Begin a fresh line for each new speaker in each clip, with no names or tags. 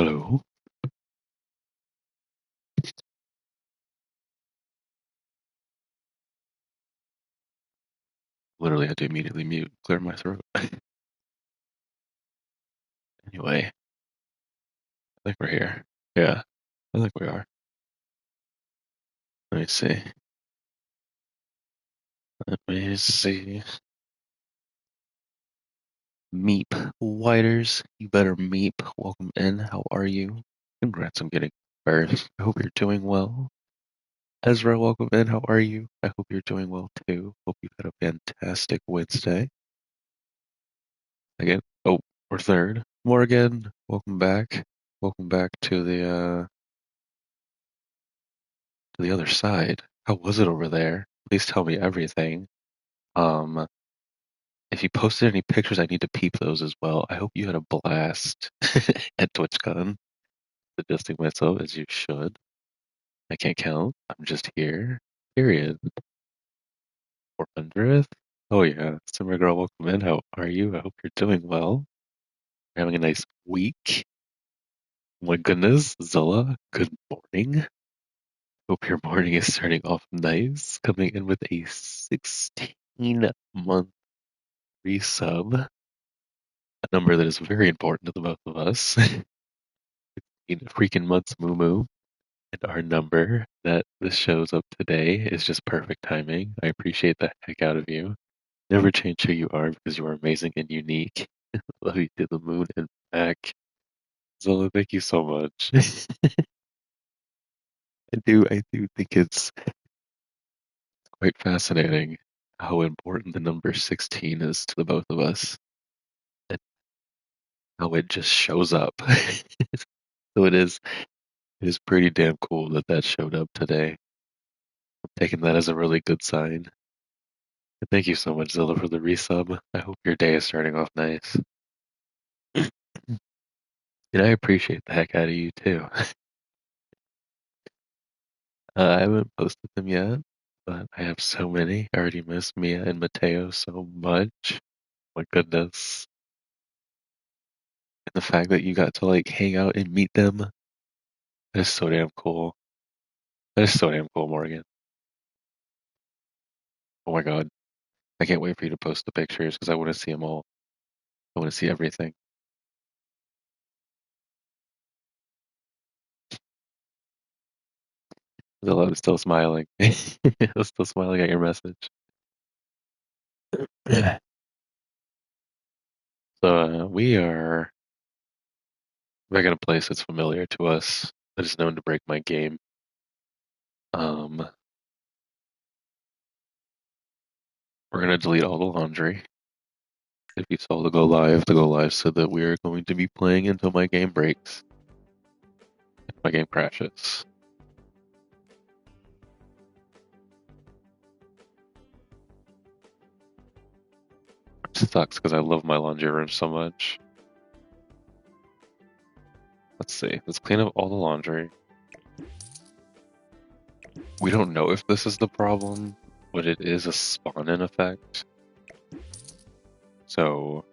Hello. Literally had to immediately mute, clear my throat. Anyway, I think we're here. Yeah, I think we are. Let me see. Let me see. Meep. Whiters, you better meep. Welcome in. How are you? Congrats on getting birth. I hope you're doing well. Ezra, welcome in. How are you? I hope you're doing well too. Hope you've had a fantastic Wednesday. Again, oh, we're third. Morgan, welcome back. Welcome back to the other side. How was it over there? Please tell me everything. Um, if you posted any pictures, I need to peep those as well. I hope you had a blast at TwitchCon, suggesting myself as you should. I can't count. I'm just here. Period. 400th? Oh yeah. Summer girl, welcome in. How are you? I hope you're doing well. You're having a nice week. Oh my goodness, Zilla, good morning. Hope your morning is starting off nice. Coming in with a 16-month resub, a number that is very important to the both of us. In freaking months, moo moo. And our number that this shows up today is just perfect timing. I appreciate the heck out of you. Never change who you are because you are amazing and unique. Love you to the moon and back. Zola, thank you so much. I do think it's quite fascinating how important the number 16 is to the both of us and how it just shows up. So it is pretty damn cool that that showed up today. I'm taking that as a really good sign. And thank you so much, Zilla, for the resub. I hope your day is starting off nice. And I appreciate the heck out of you too. I haven't posted them yet, but I have so many. I already miss Mia and Mateo so much. My goodness. And the fact that you got to like hang out and meet them, that is so damn cool. That is so damn cool, Morgan. Oh my God. I can't wait for you to post the pictures because I want to see them all. I want to see everything. Zilla, I'm still smiling. I'm still smiling at your message. So we are back in a place that's familiar to us, that is known to break my game. Um, we're gonna delete all the laundry. If you saw the go live said that we are going to be playing until my game breaks. If my game crashes. Which sucks because I love my laundry room so much. Let's see. Let's clean up all the laundry. We don't know if this is the problem, but it is a spawn-in effect. So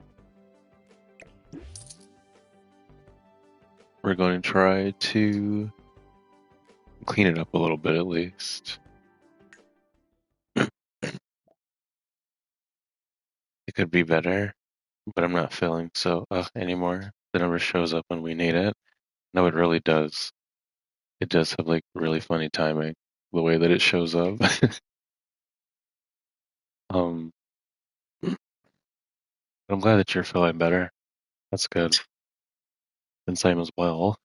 we're going to try to clean it up a little bit at least. It could be better, but I'm not feeling so anymore. The number shows up when we need it. No, it really does. It does have like really funny timing, the way that it shows up. um, I'm glad that you're feeling better. That's good. And same as well.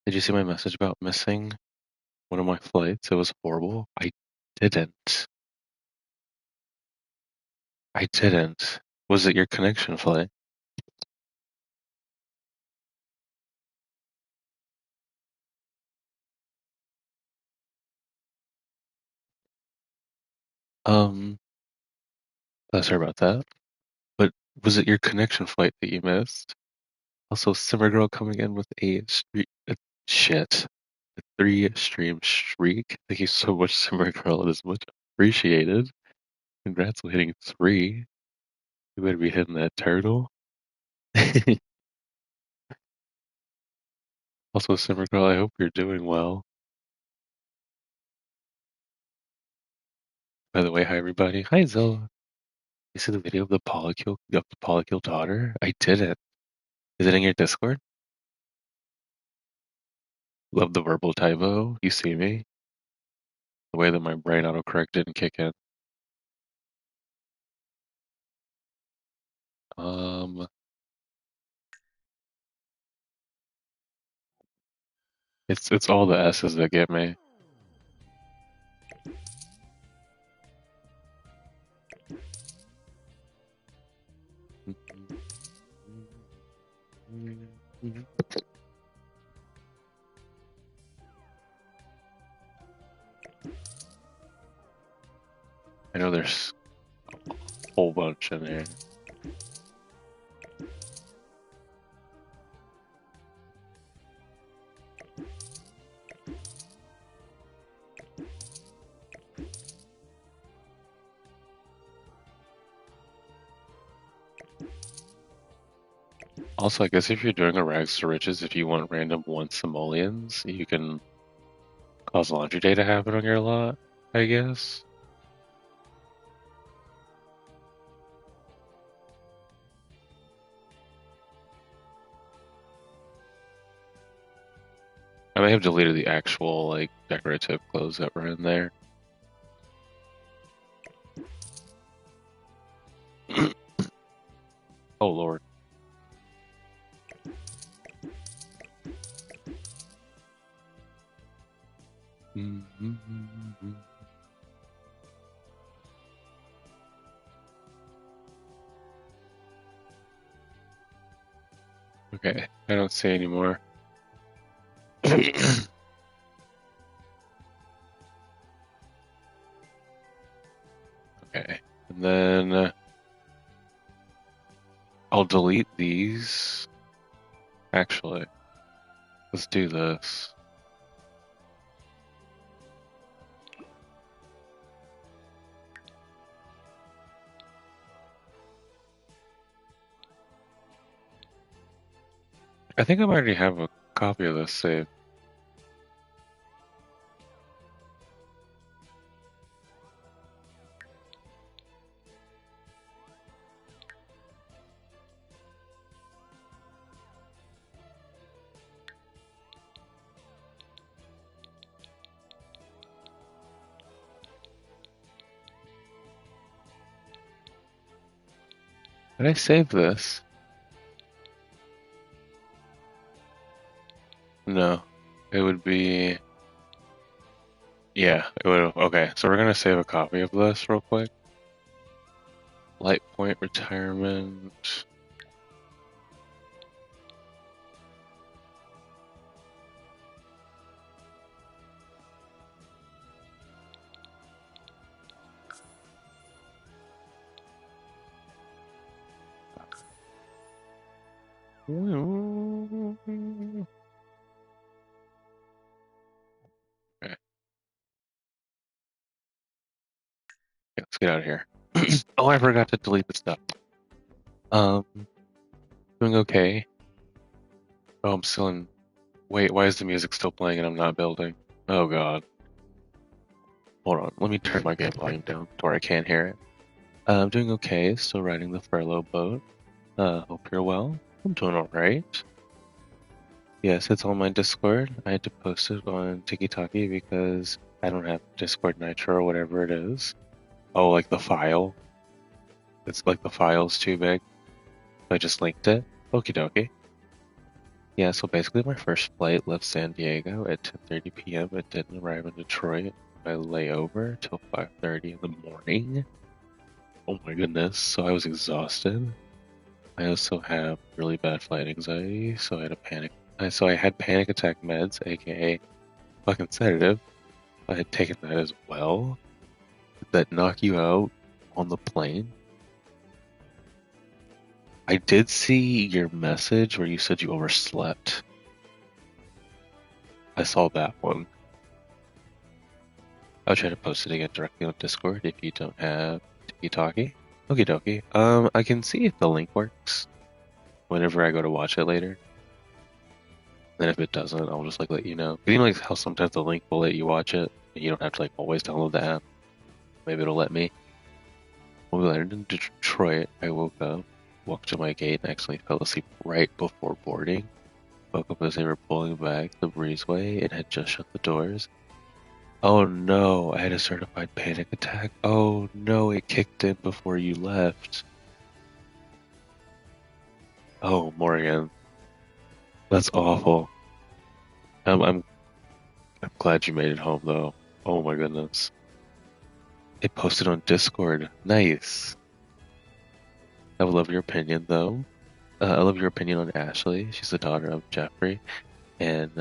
Did you see my message about missing one of my flights? It was horrible. Didn't. I didn't. Was it your connection flight? Um, sorry about that. But was it your connection flight that you missed? Also, Simmer Girl coming in with shit, a 3 stream streak. Thank you so much, Simmer Girl. It is much appreciated. Congrats on hitting 3. You better be hitting that turtle. Also, Simmer Girl, I hope you're doing well. By the way, hi everybody. Hi Zilla. You see the video of the polycule daughter? I did it. Is it in your Discord? Love the verbal typo. You see me? The way that my brain autocorrect didn't kick in. Um, it's all the S's that get me. I know there's a whole bunch in here. Also, I guess if you're doing a rags to riches, if you want random one simoleons, you can cause laundry day to happen on your lot, I guess. I may have deleted the actual, like, decorative clothes that were in there. Oh, Lord. Okay, I don't see anymore. Okay, and then I'll delete these. Actually, let's do this. I think I already have a copy of this saved. Did I save this? No. It would be... Yeah, it would. Okay, so we're gonna save a copy of this real quick. Light Point Retirement. Okay. Yeah, let's get out of here. Oh, I forgot to delete the stuff. Um, doing okay. Oh, I'm still in. Wait, why is the music still playing and I'm not building? Oh god. Hold on, let me turn my game volume down to where I can't hear it. I'm doing okay, still riding the furlough boat. Hope you're well. I'm doing alright. Yes, it's on my Discord. I had to post it on TikTok because I don't have Discord Nitro or whatever it is. Oh, like the file? It's like the file's too big. So I just linked it. Okie dokie. Yeah, so basically my first flight left San Diego at 10:30 p.m. It didn't arrive in Detroit. I layover till 5:30 in the morning. Oh my goodness, so I was exhausted. I also have really bad flight anxiety, so I had a panic. So I had panic attack meds, aka fucking sedative. I had taken that as well. Did that knock you out on the plane? I did see your message where you said you overslept. I saw that one. I'll try to post it again directly on Discord if you don't have Tiki-Talkie. Okie dokie. I can see if the link works whenever I go to watch it later. And if it doesn't, I'll just like let you know. 'Cause you know like how sometimes the link will let you watch it, and you don't have to like always download the app. Maybe it'll let me. When we landed in Detroit, I woke up, walked to my gate, and actually fell asleep right before boarding. Woke up as they were pulling back the breezeway and had just shut the doors. Oh no, I had a certified panic attack. Oh no, it kicked in before you left. Oh, Morgan, that's awful. I'm I'm glad you made it home though. Oh my goodness. It posted on Discord. Nice. I would love your opinion though. I love your opinion on Ashley. She's the daughter of Jeffrey and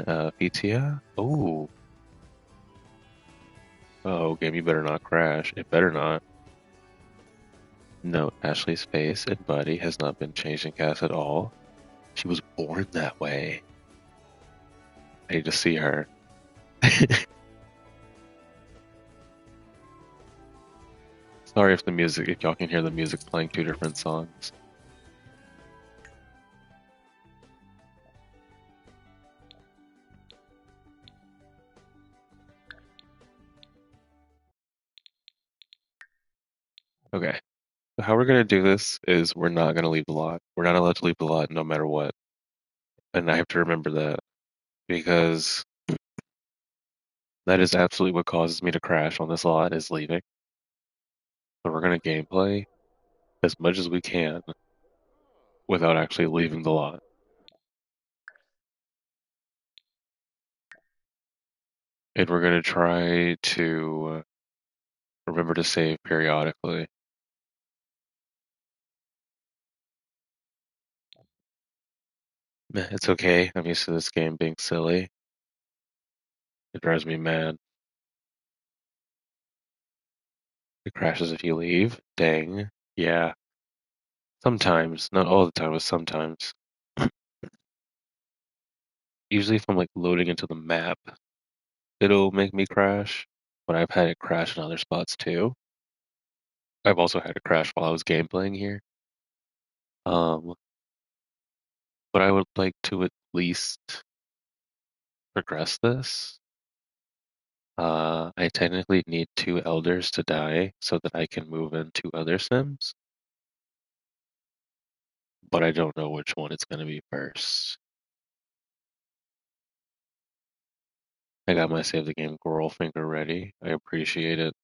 Vitia. Oh, game, you better not crash. It better not. Note, Ashley's face and body has not been changed in cast at all. She was born that way. I need to see her. Sorry if y'all can hear the music playing two different songs. Okay, so how we're gonna do this is we're not gonna leave the lot. We're not allowed to leave the lot no matter what. And I have to remember that because that is absolutely what causes me to crash on this lot is leaving. So we're gonna gameplay as much as we can without actually leaving the lot. And we're gonna try to remember to save periodically. Meh, it's okay. I'm used to this game being silly. It drives me mad. It crashes if you leave. Dang. Yeah. Sometimes. Not all the time, but sometimes. Usually if I'm like loading into the map, it'll make me crash. But I've had it crash in other spots too. I've also had it crash while I was gameplaying here. Um, but I would like to at least progress this. I technically need two elders to die so that I can move into other sims, but I don't know which one it's going to be first. I got my save the game girl finger ready. I appreciate it.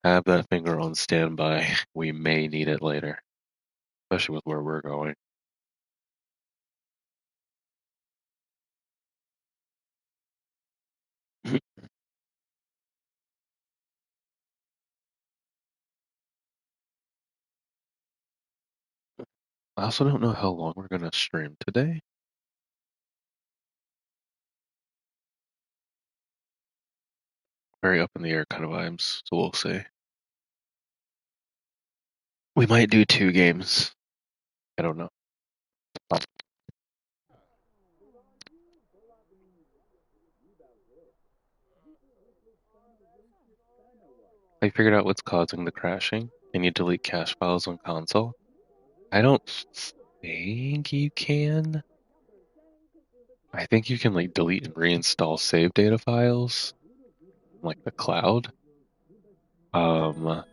Have that finger on standby. We may need it later, especially with where we're going. I also don't know how long we're going to stream today. Very up in the air kind of vibes, so we'll see. We might do two games. I don't know. I figured out what's causing the crashing. Can you delete cache files on console? I don't think you can. I think you can like delete and reinstall save data files, like the cloud. Um,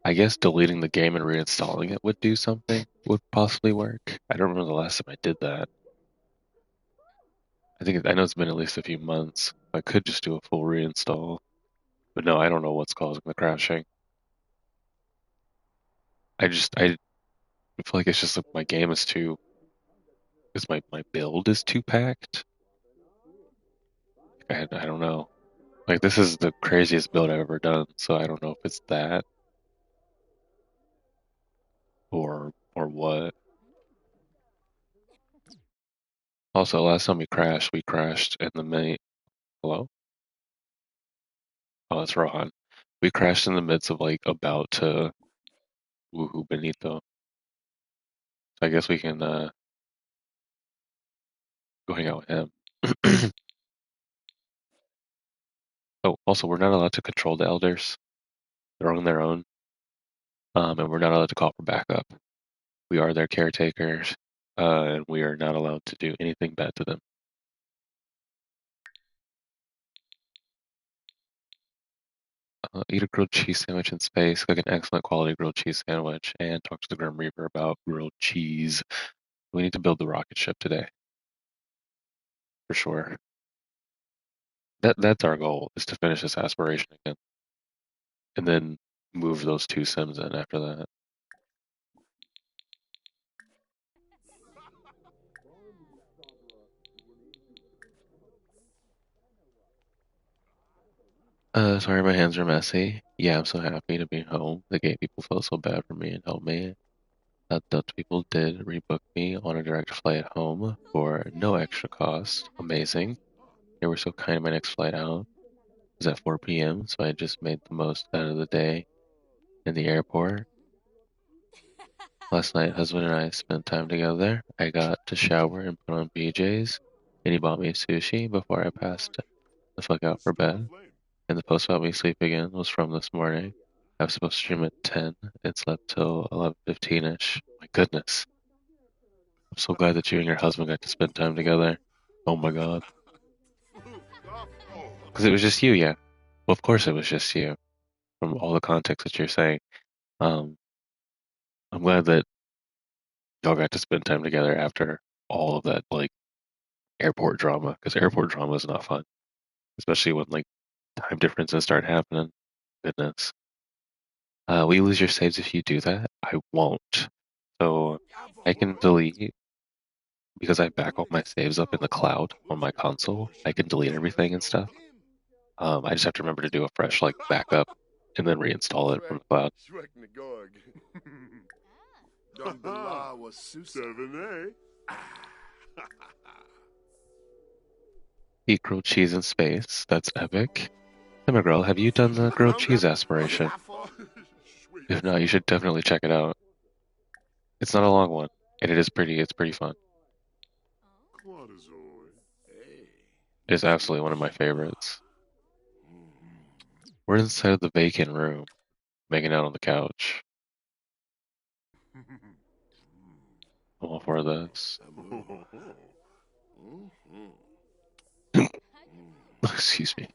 I guess deleting the game and reinstalling it would do something, would possibly work. I don't remember the last time I did that. I know it's been at least a few months. I could just do a full reinstall. But no, I don't know what's causing the crashing. I feel like it's just like my game is too, because my build is too packed. I don't know. Like this is the craziest build I've ever done, so I don't know if it's that or what. Also, last time we crashed in the main. Hello? Oh, that's Rohan. We crashed in the midst of like about to woohoo Benito. So I guess we can go hang out with him. Oh, also we're not allowed to control the elders. They're on their own. And we're not allowed to call for backup. We are their caretakers. and we are not allowed to do anything bad to them. Eat a grilled cheese sandwich in space, cook an excellent quality grilled cheese sandwich, and talk to the Grim Reaper about grilled cheese. We need to build the rocket ship today, for sure. That's our goal, is to finish this aspiration again, and then move those two Sims in after that. Sorry, my hands are messy. Yeah, I'm so happy to be home. The gay people felt so bad for me and helped me. Dutch people did rebook me on a direct flight home for no extra cost. Amazing. They were so kind. My next flight out was at 4 p.m., so I just made the most out of the day in the airport. Last night, husband and I spent time together. I got to shower and put on PJs, and he bought me sushi before I passed the fuck out for bed. And the post about me sleeping in was from this morning. I was supposed to stream at 10 and slept till 11:15ish. My goodness. I'm so glad that you and your husband got to spend time together. Oh my god. Because it was just you, yeah. Well, of course it was just you, from all the context that you're saying. Um, I'm glad that y'all got to spend time together after all of that, like, airport drama, because airport drama is not fun, especially when, like, time differences start happening. Goodness. Will you lose your saves if you do that? I won't. So I can delete, because I back all my saves up in the cloud on my console. I can delete everything and stuff. I just have to remember to do a fresh like backup and then reinstall it from the cloud. Eat grilled cheese in space. That's epic. Hey, girl, have you done the grilled cheese aspiration? If not, you should definitely check it out. It's not a long one, and it's pretty fun. It's absolutely one of my favorites. We're inside of the vacant room, making out on the couch. I'm all for this. Excuse me.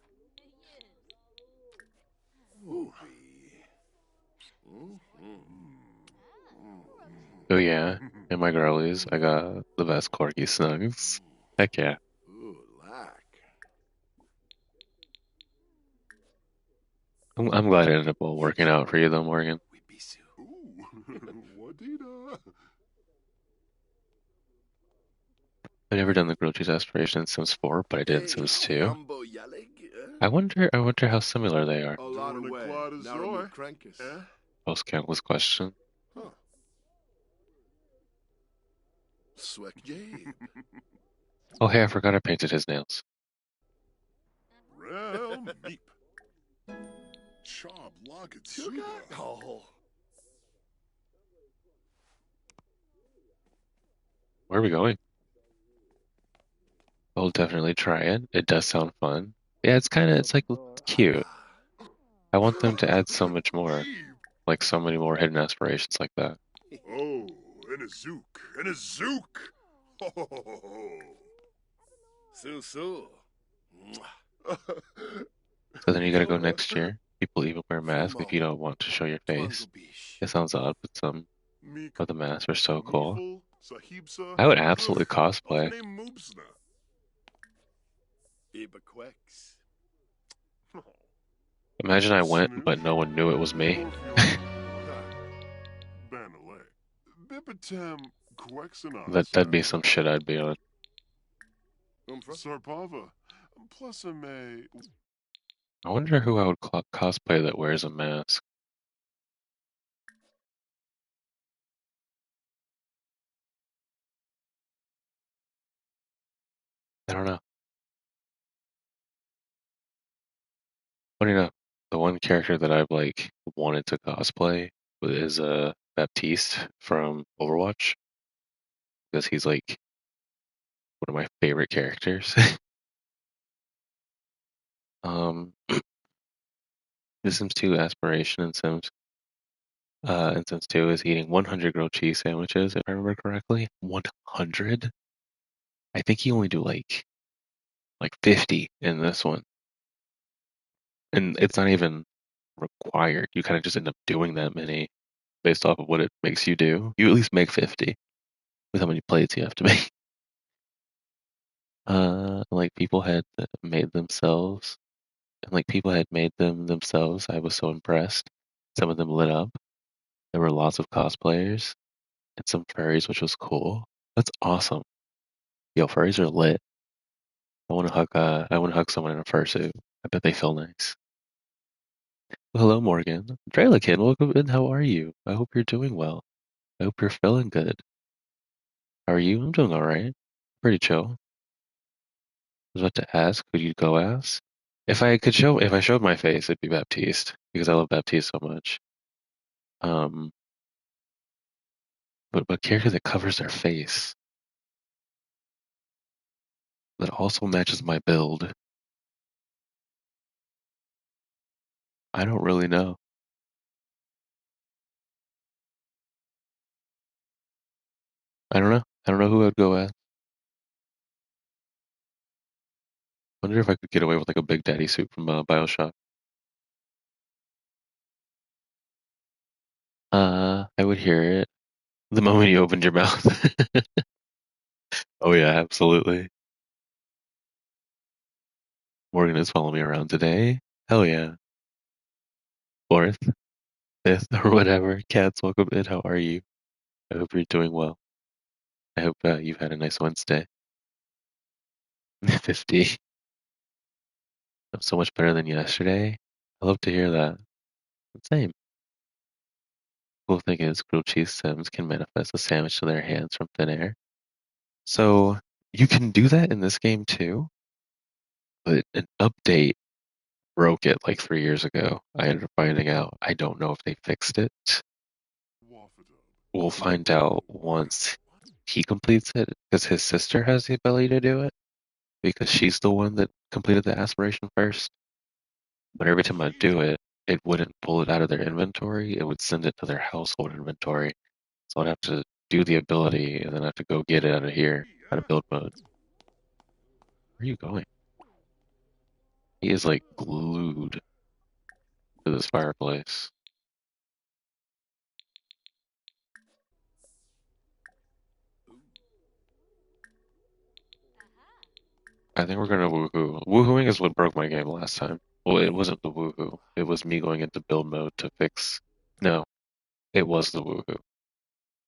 Oh yeah, and my girlies, I got the best corgi snugs. Heck yeah. I'm glad it ended up all working out for you though, Morgan. I've never done the grilled cheese aspiration in Sims 4, but I did in Sims 2. I wonder how similar they are. Post countless question. Oh hey, I forgot I painted his nails. Where are we going? I'll definitely try it. It does sound fun. Yeah, it's like cute. I want them to add so much more, like so many more hidden aspirations like that. So then you gotta go next year. People even wear masks if you don't want to show your face. It sounds odd, but some of the masks are so cool. I would absolutely cosplay. Imagine I went, but no one knew it was me. That'd be some shit I'd be on. I wonder who I would cosplay that wears a mask. I don't know. Funny enough, the one character that I've like wanted to cosplay is Baptiste from Overwatch because he's like one of my favorite characters. The Sims 2 aspiration in Sims. Instance 2 is eating 100 grilled cheese sandwiches, if I remember correctly. 100? I think you only do like 50 in this one. And it's not even required. You kind of just end up doing that many based off of what it makes you do. You at least make 50 with how many plates you have to make. Like people had made themselves, and like people had made them themselves. I was so impressed. Some of them lit up. There were lots of cosplayers and some furries, which was cool. That's awesome. Yo, furries are lit. I want to hug someone in a fursuit. I bet they feel nice. Well, hello, Morgan. Draylikin, welcome in. How are you? I hope you're doing well. I hope you're feeling good. How are you? I'm doing all right. Pretty chill. I was about to ask, could you go ask? If I showed my face, it'd be Baptiste because I love Baptiste so much. Um, but character that covers their face that also matches my build. I don't really know. I don't know. I don't know who I'd go as. Wonder if I could get away with like a Big Daddy suit from BioShock. I would hear it the moment you opened your mouth. Oh yeah, absolutely. Morgan is following me around today. Hell yeah. Fourth, fifth, or whatever. Cats, welcome in. How are you? I hope you're doing well. I hope you've had a nice Wednesday. 50. I'm so much better than yesterday. I love to hear that. Same. Cool thing is, grilled cheese sims can manifest a sandwich to their hands from thin air. So you can do that in this game too, but an update broke it like 3 years ago. I ended up finding out. I don't know if they fixed it. We'll find out once he completes it, because his sister has the ability to do it, because she's the one that completed the aspiration first. But every time I do it, it wouldn't pull it out of their inventory. It would send it to their household inventory. So I'd have to do the ability and then I have to go get it out of here, out of build mode. Where are you going? He is like glued to this fireplace. I think we're gonna woohoo. Woohooing is what broke my game last time. Well, it wasn't the woohoo. It was me going into build mode to fix. No, it was the woohoo.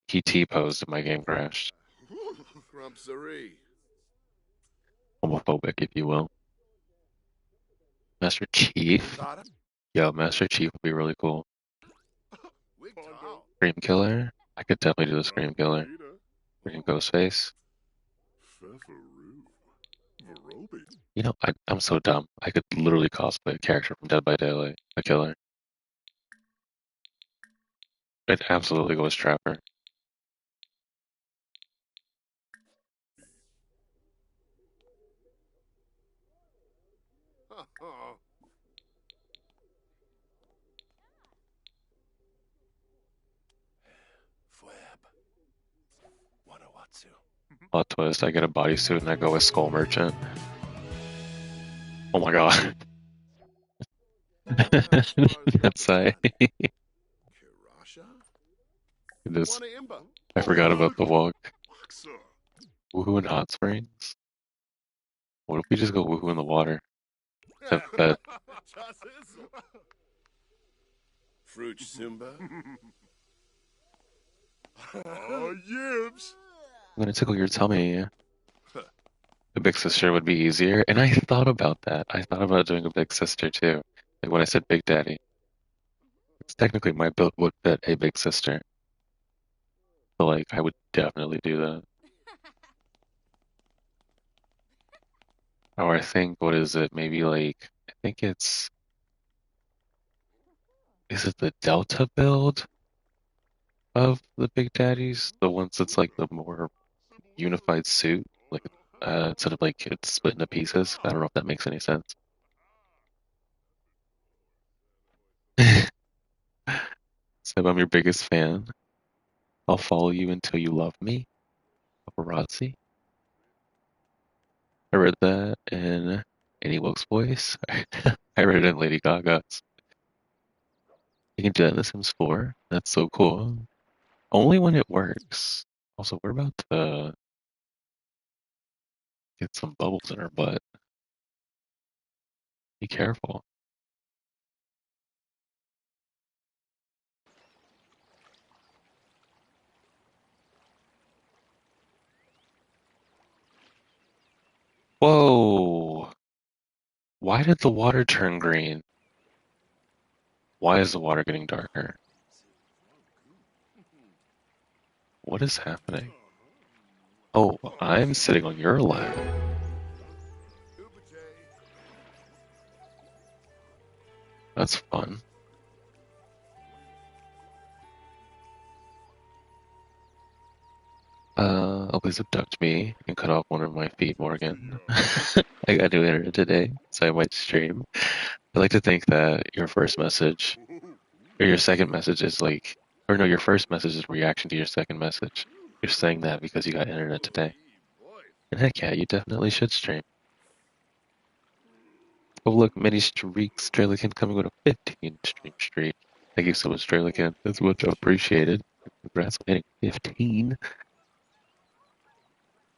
He T-posed and my game crashed. Homophobic, if you will. Master Chief? Yo, Master Chief would be really cool. Scream Killer? I could definitely do the Scream Killer. Freaking Ghostface. I'm so dumb. I could literally cosplay a character from Dead by Daylight, a killer. I'd absolutely go as Trapper. Plot twist, I get a bodysuit and I go as Skull Merchant. Oh my god. That's this. I forgot about the walk. Woohoo in hot springs? What if we just go woohoo in the water? Have fed.
Fruit Simba. Oh, yibs.
I'm gonna tickle your tummy. A big sister would be easier. And I thought about that. I thought about doing a big sister too. Like when I said Big Daddy. It's technically my build would fit a big sister. So like I would definitely do that. Or I think what is it? Maybe like I think it's is it the Delta build of the Big Daddies? The ones that's like the more unified suit? Like instead of like it's split into pieces. I don't know if that makes any sense. If I'm your biggest fan, I'll follow you until you love me. Paparazzi. I read that in Annie Wilkes' voice. I read it in Lady Gaga's. You can do that in The Sims 4. That's so cool. Only when it works. Also, we're about to get some bubbles in our butt. Be careful. Whoa! Why did the water turn green? Why is the water getting darker? What is happening? Oh, I'm sitting on your lap. That's fun. Eldies abduct me and cut off one of my feet, Morgan. I got new internet today, so I might stream. I like to think that your first message, or your second message is like, or no, your first message is reaction to your second message. You're saying that because you got internet today. And heck yeah, you definitely should stream. Oh look, many streaks, Strelican coming with a 15 stream streak. Thank you so much, Strelican. That's much appreciated. Congrats on hitting 15.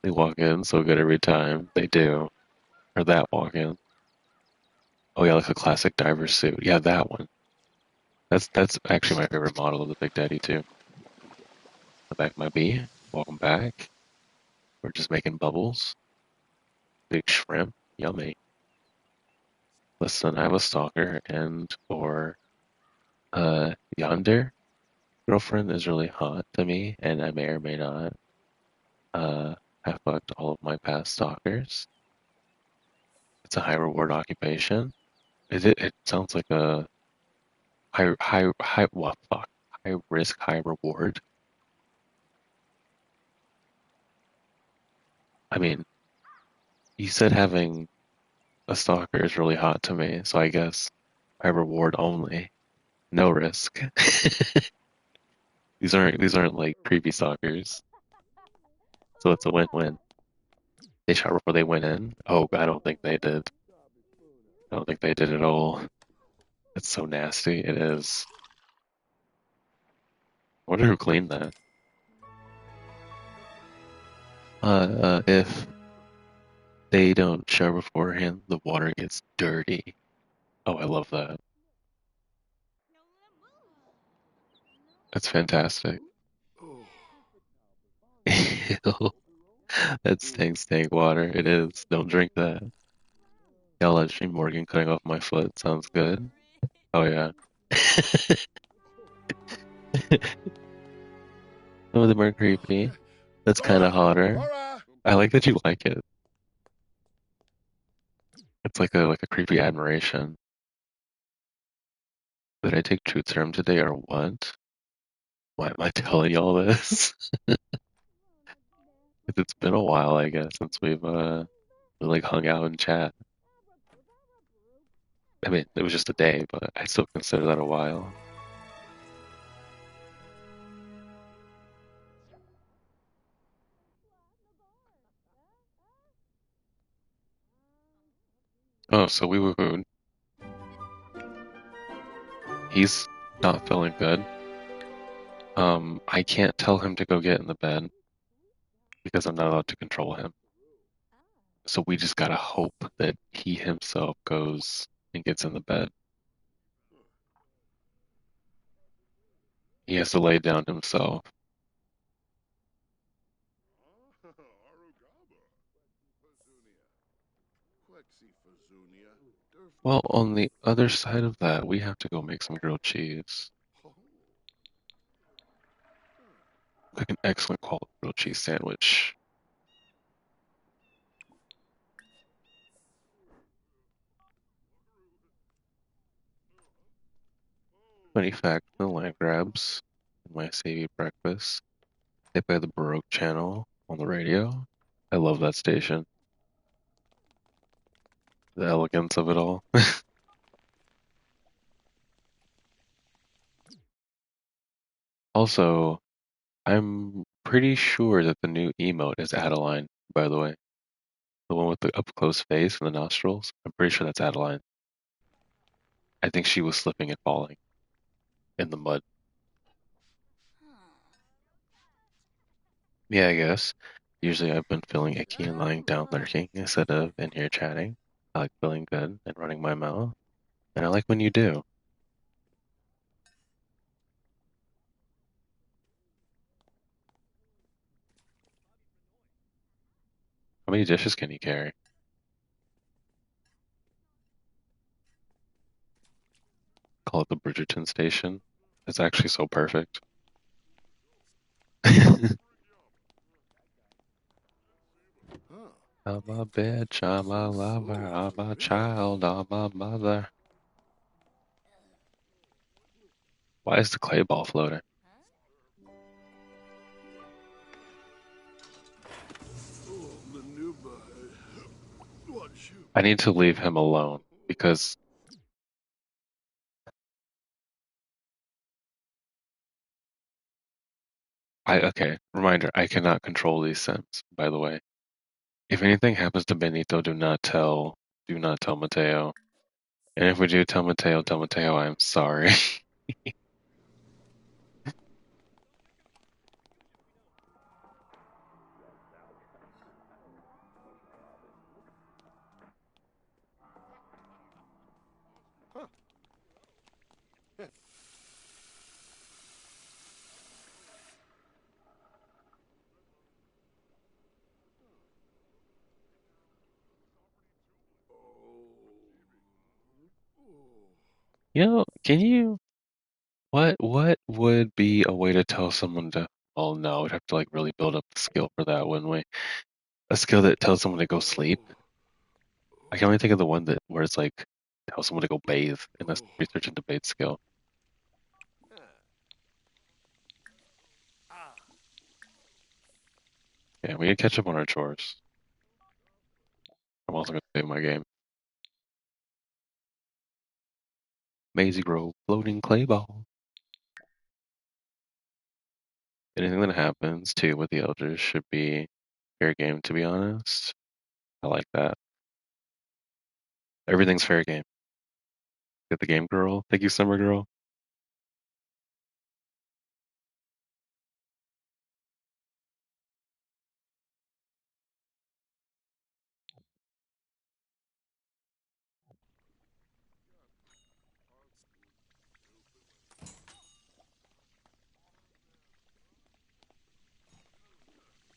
They walk in so good every time. They do. Or that walk in. Oh yeah, like a classic diver suit. Yeah, that one. That's actually my favorite model of the Big Daddy too. The back of my B. Welcome back. We're just making bubbles. Big shrimp. Yummy. Listen, I have a stalker and or yonder girlfriend is really hot to me, and I may or may not have fucked all of my past stalkers. It's a high reward occupation. Is it? It sounds like a high what fuck? High risk, high reward. I mean, you said having a stalker is really hot to me, so I guess high reward only, no risk. These aren't like creepy stalkers, so it's a win-win. They shot before they went in. Oh, I don't think they did. I don't think they did at all. It's so nasty. It is. I wonder who cleaned that. If they don't shower beforehand, the water gets dirty. Oh, I love that. That's fantastic. Ew, that stank water. It is. Don't drink that. Yeah, live stream Morgan cutting off my foot. Sounds good. Oh yeah. Some of them are creepy. That's kind of hotter. I like that you like it. It's like a creepy admiration. Did I take truth serum today or what? Why am I telling you all this? 'Cause it's been a while, I guess, since we've like hung out and chat. I mean, it was just a day, but I still consider that a while. Oh, so we wooed. He's not feeling good. I can't tell him to go get in the bed because I'm not allowed to control him. So we just gotta hope that he himself goes and gets in the bed. He has to lay down himself. Well, on the other side of that, we have to go make some grilled cheese. Like an excellent quality grilled cheese sandwich. Funny fact, the land grabs in my savvy breakfast. They play the Baroque channel on the radio. I love that station. The elegance of it all. Also, I'm pretty sure that the new emote is Adeline, by the way. The one with the up close face and the nostrils. I'm pretty sure that's Adeline. I think she was slipping and falling in the mud. Yeah, I guess. Usually I've been feeling icky and lying down lurking instead of in here chatting. I like feeling good and running my mouth. And I like when you do. How many dishes can you carry? Call it the Bridgerton station. It's actually so perfect.
Huh.
I'm a bitch, I'm a lover, I'm a child, I'm a mother. Why is the clay ball floating?
Oh, Manuba. Watch you.
I need to leave him alone because okay, reminder, I cannot control these Sims, by the way. If anything happens to Benito, do not tell Mateo. And if we do tell Mateo I'm sorry.
Huh. Oh.
Can you what would be a way to tell someone to oh no, we'd have to like really build up the skill for that, wouldn't we? A skill that tells someone to go sleep.
Oh.
I can only think of the one that where it's like tell someone to go bathe, and that's
Oh.
research and debate skill.
Ah. Ah.
Yeah, we can catch up on our chores. I'm also gonna save my game. Maisie Grove, floating clay ball. Anything that happens too with the elders should be fair game, to be honest. I like that. Everything's fair game. Get the game girl. Thank you, Summer Girl.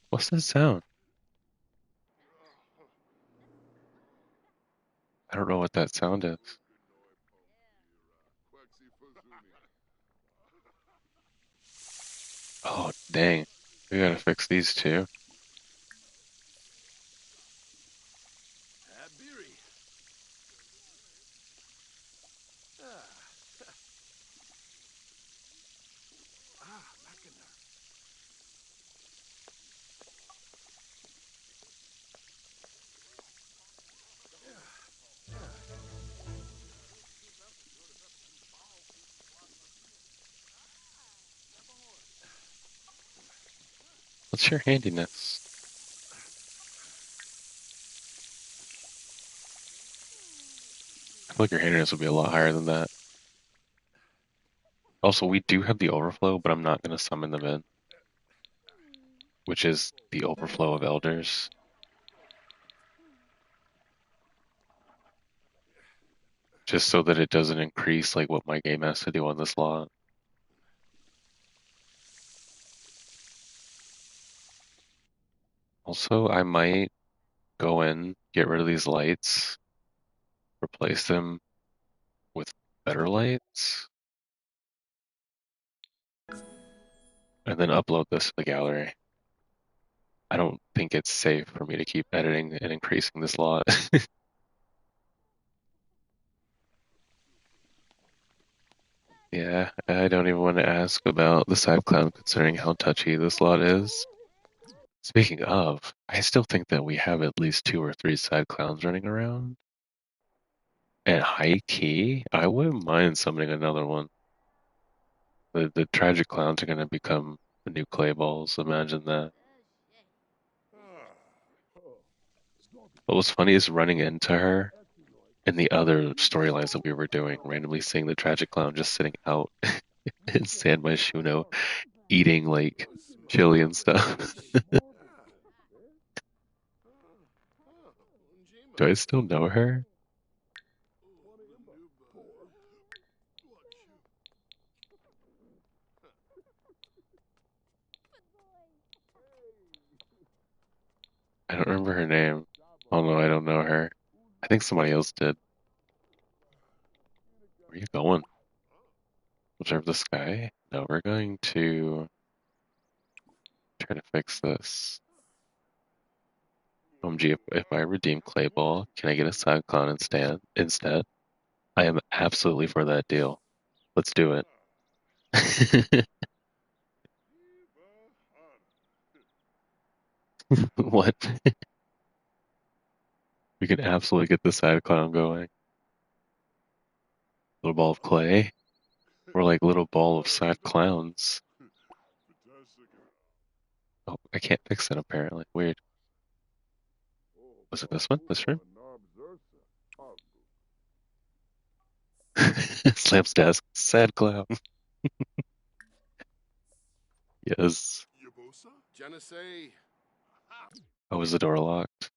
What's that sound? I don't know what that sound is. Oh, dang. We gotta fix these two.
Habiri. Ah. Ah. Mackinac.
What's your handiness? I feel like your handiness would be a lot higher than that. Also, we do have the overflow, but I'm not gonna summon them in, which is the overflow of elders, just so that it doesn't increase like what my game has to do on this lot. Also, I might go in, get rid of these lights, replace them with better lights, and then upload this to the gallery. I don't think it's safe for me to keep editing and increasing this lot. Yeah, I don't even want to ask about the side clown considering how touchy this lot is. Speaking of, I still think that we have at least two or three side clowns running around. And high key, I wouldn't mind summoning another one. The tragic clowns are gonna become the new clay balls. Imagine that. What was funny is running into her in the other storylines that we were doing, randomly seeing the tragic clown just sitting out in San Myshuno eating like chili and stuff. Do I still know her? I don't remember her name. Oh no, I don't know her. I think somebody else did. Where are you going? Observe the sky? No, we're going to try to fix this. OMG, if I redeem Clay Ball, can I get a side clown instead? I am absolutely for that deal. Let's do it. What? We can absolutely get the side clown going. Little ball of clay? Or like little ball of side clowns. Oh, I can't fix it apparently. Weird. Was it this one? This room? Slams desk. Sad clown. Yes.
Genesee.
Oh, is the door locked?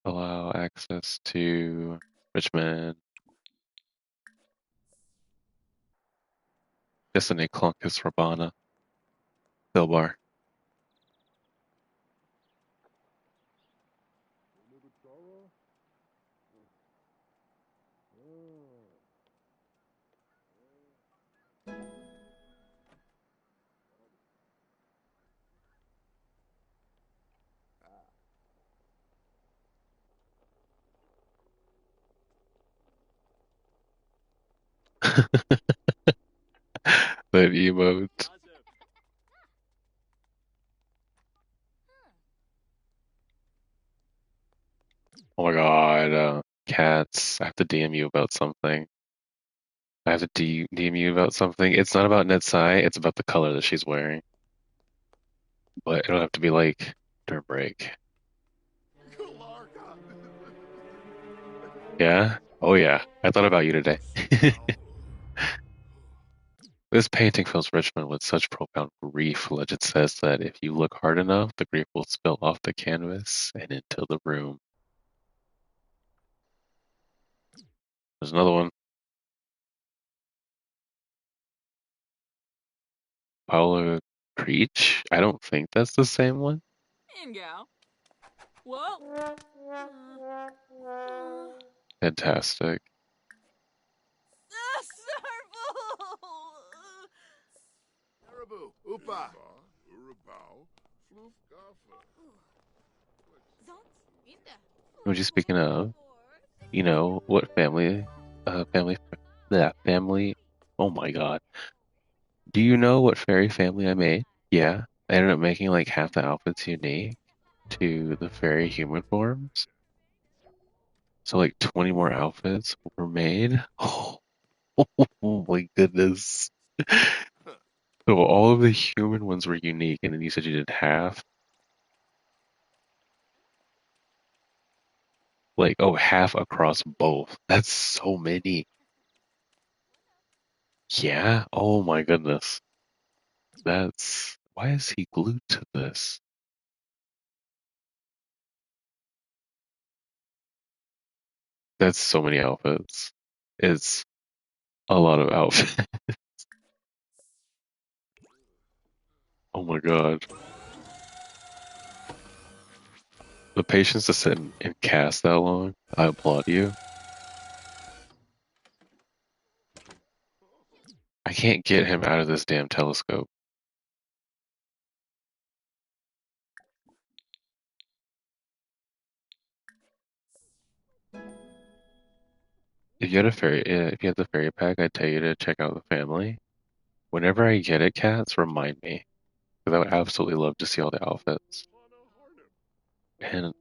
Allow access to Richmond. Destiny Clunkus Rabana. Bill Bar. That emote. Oh my god. Cats. I have to DM you about something. I have to DM you about something. It's not about Netsai, it's about the color that she's wearing. But it'll have to be like during break. Yeah? Oh yeah. I thought about you today. This painting fills Richmond with such profound grief. Legend says that if you look hard enough, the grief will spill off the canvas and into the room. There's another one. Paolo Creech? I don't think that's the same one.
Ingo. Whoa.
Fantastic.
Caribou. Upa.
What you speaking of? You know what family? That family. Oh my god. Do you know what fairy family I made? Yeah, I ended up making like half the outfits unique to the fairy human forms. So like 20 more outfits were made. Oh my goodness. So all of the human ones were unique, and then you said you did half. Like, oh, half across both. That's so many. Yeah. Oh my goodness. That's why is he glued to this? That's so many outfits. It's a lot of outfits. Oh my god. The patience to sit and cast that long, I applaud you. I can't get him out of this damn telescope. If you had the fairy pack, I'd tell you to check out the family. Whenever I get it, cats, remind me, because I would absolutely love to see all the outfits. And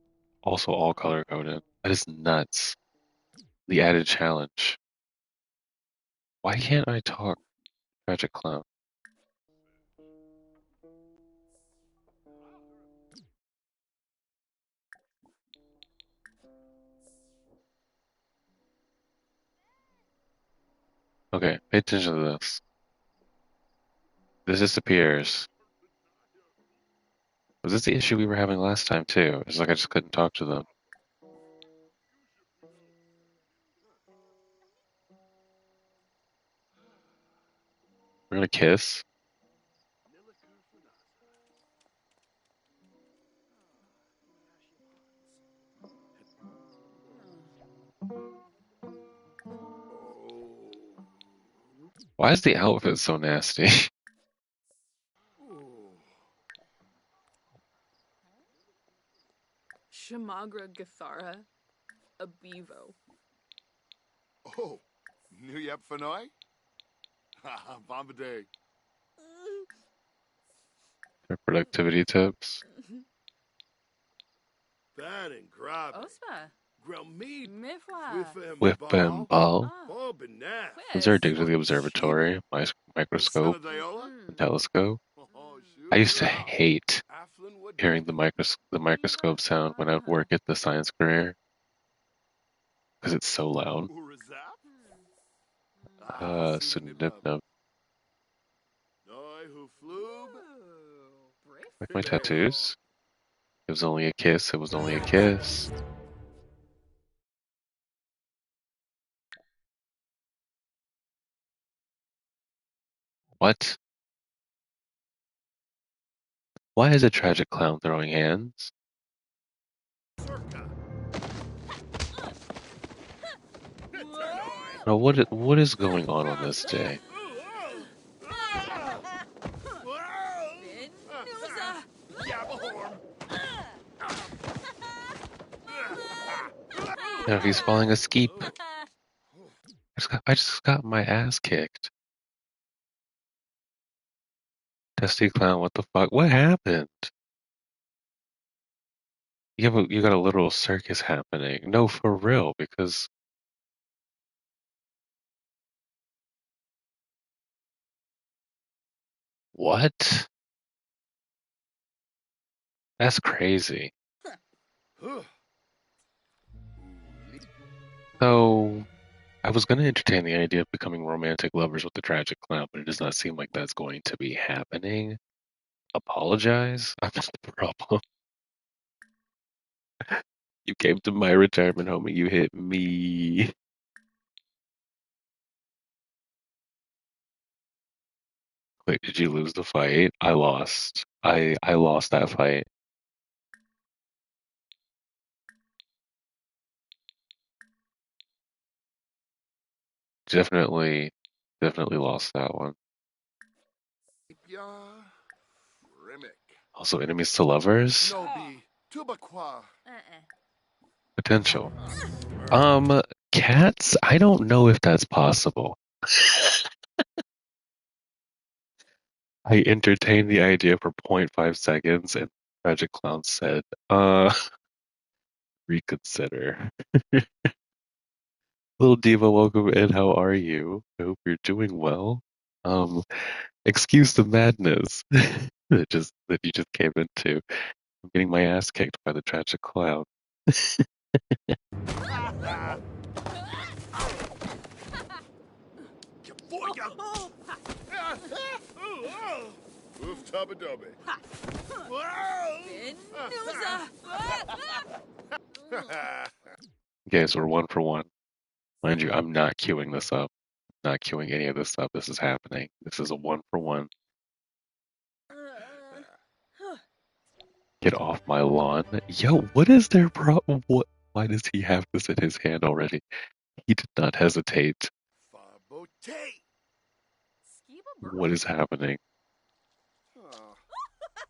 Also all color coded. That is nuts. The added challenge. Why can't I talk? Tragic Clown. Okay, pay attention to this. This disappears. Was this the issue we were having last time too? It's like I just couldn't talk to them. We're gonna kiss. Why is the outfit so nasty?
Shamagra Gathara, a bevo.
Oh, New Yap Fanoi? Bombade.
Their productivity tips.
Bad and grab.
Ospa,
Grill meat.
Mifwa.
With him
Whip and
ball.
ball.
Ah,
Bob and Nat.
Those are
quiz.
addicted to the observatory, microscope,
Senadayola?
telescope.
Oh,
I
shoot,
used to
you're out.
hate
Afflin would
hearing the microscope sound when I would work at the science career because it's so loud.
Urazap? Ah, Sudanibab.
Synonyms.
Noi who floob.
Like my tattoos. It was only a kiss. It was only a kiss. What? Why is a tragic clown throwing hands?
Circa.
No, what is going on this day? Now he's falling asleep. I just got my ass kicked. Testy clown, what the fuck? What happened? You got a little circus happening. No, for real, because what? That's crazy. So I was gonna entertain the idea of becoming romantic lovers with the tragic clown, but it does not seem like that's going to be happening. Apologize? I'm not the problem. You came to my retirement home and you hit me. Wait, did you lose the fight? I lost. I lost that fight. Definitely, definitely lost that one.
Ya. Rimic.
Also, enemies to lovers?
Nobi. Tubaqua.
Potential. Um, Cats? I don't know if that's possible. I entertained the idea for 0.5 seconds and Tragic Clown said, reconsider. Little Diva, welcome in. How are you? I hope you're doing well. Um, excuse the madness that you just came into. I'm getting my ass kicked by the Tragic Clown.
Oof tabadobe.
Okay, so we're one for one. Mind you, I'm not queuing this up. Not queuing any of this up. This is happening. This is a one for one. Get off my lawn. Yo, what is their problem? What? Why does he have this in his hand already? He did not hesitate.
Fabote.
What is happening?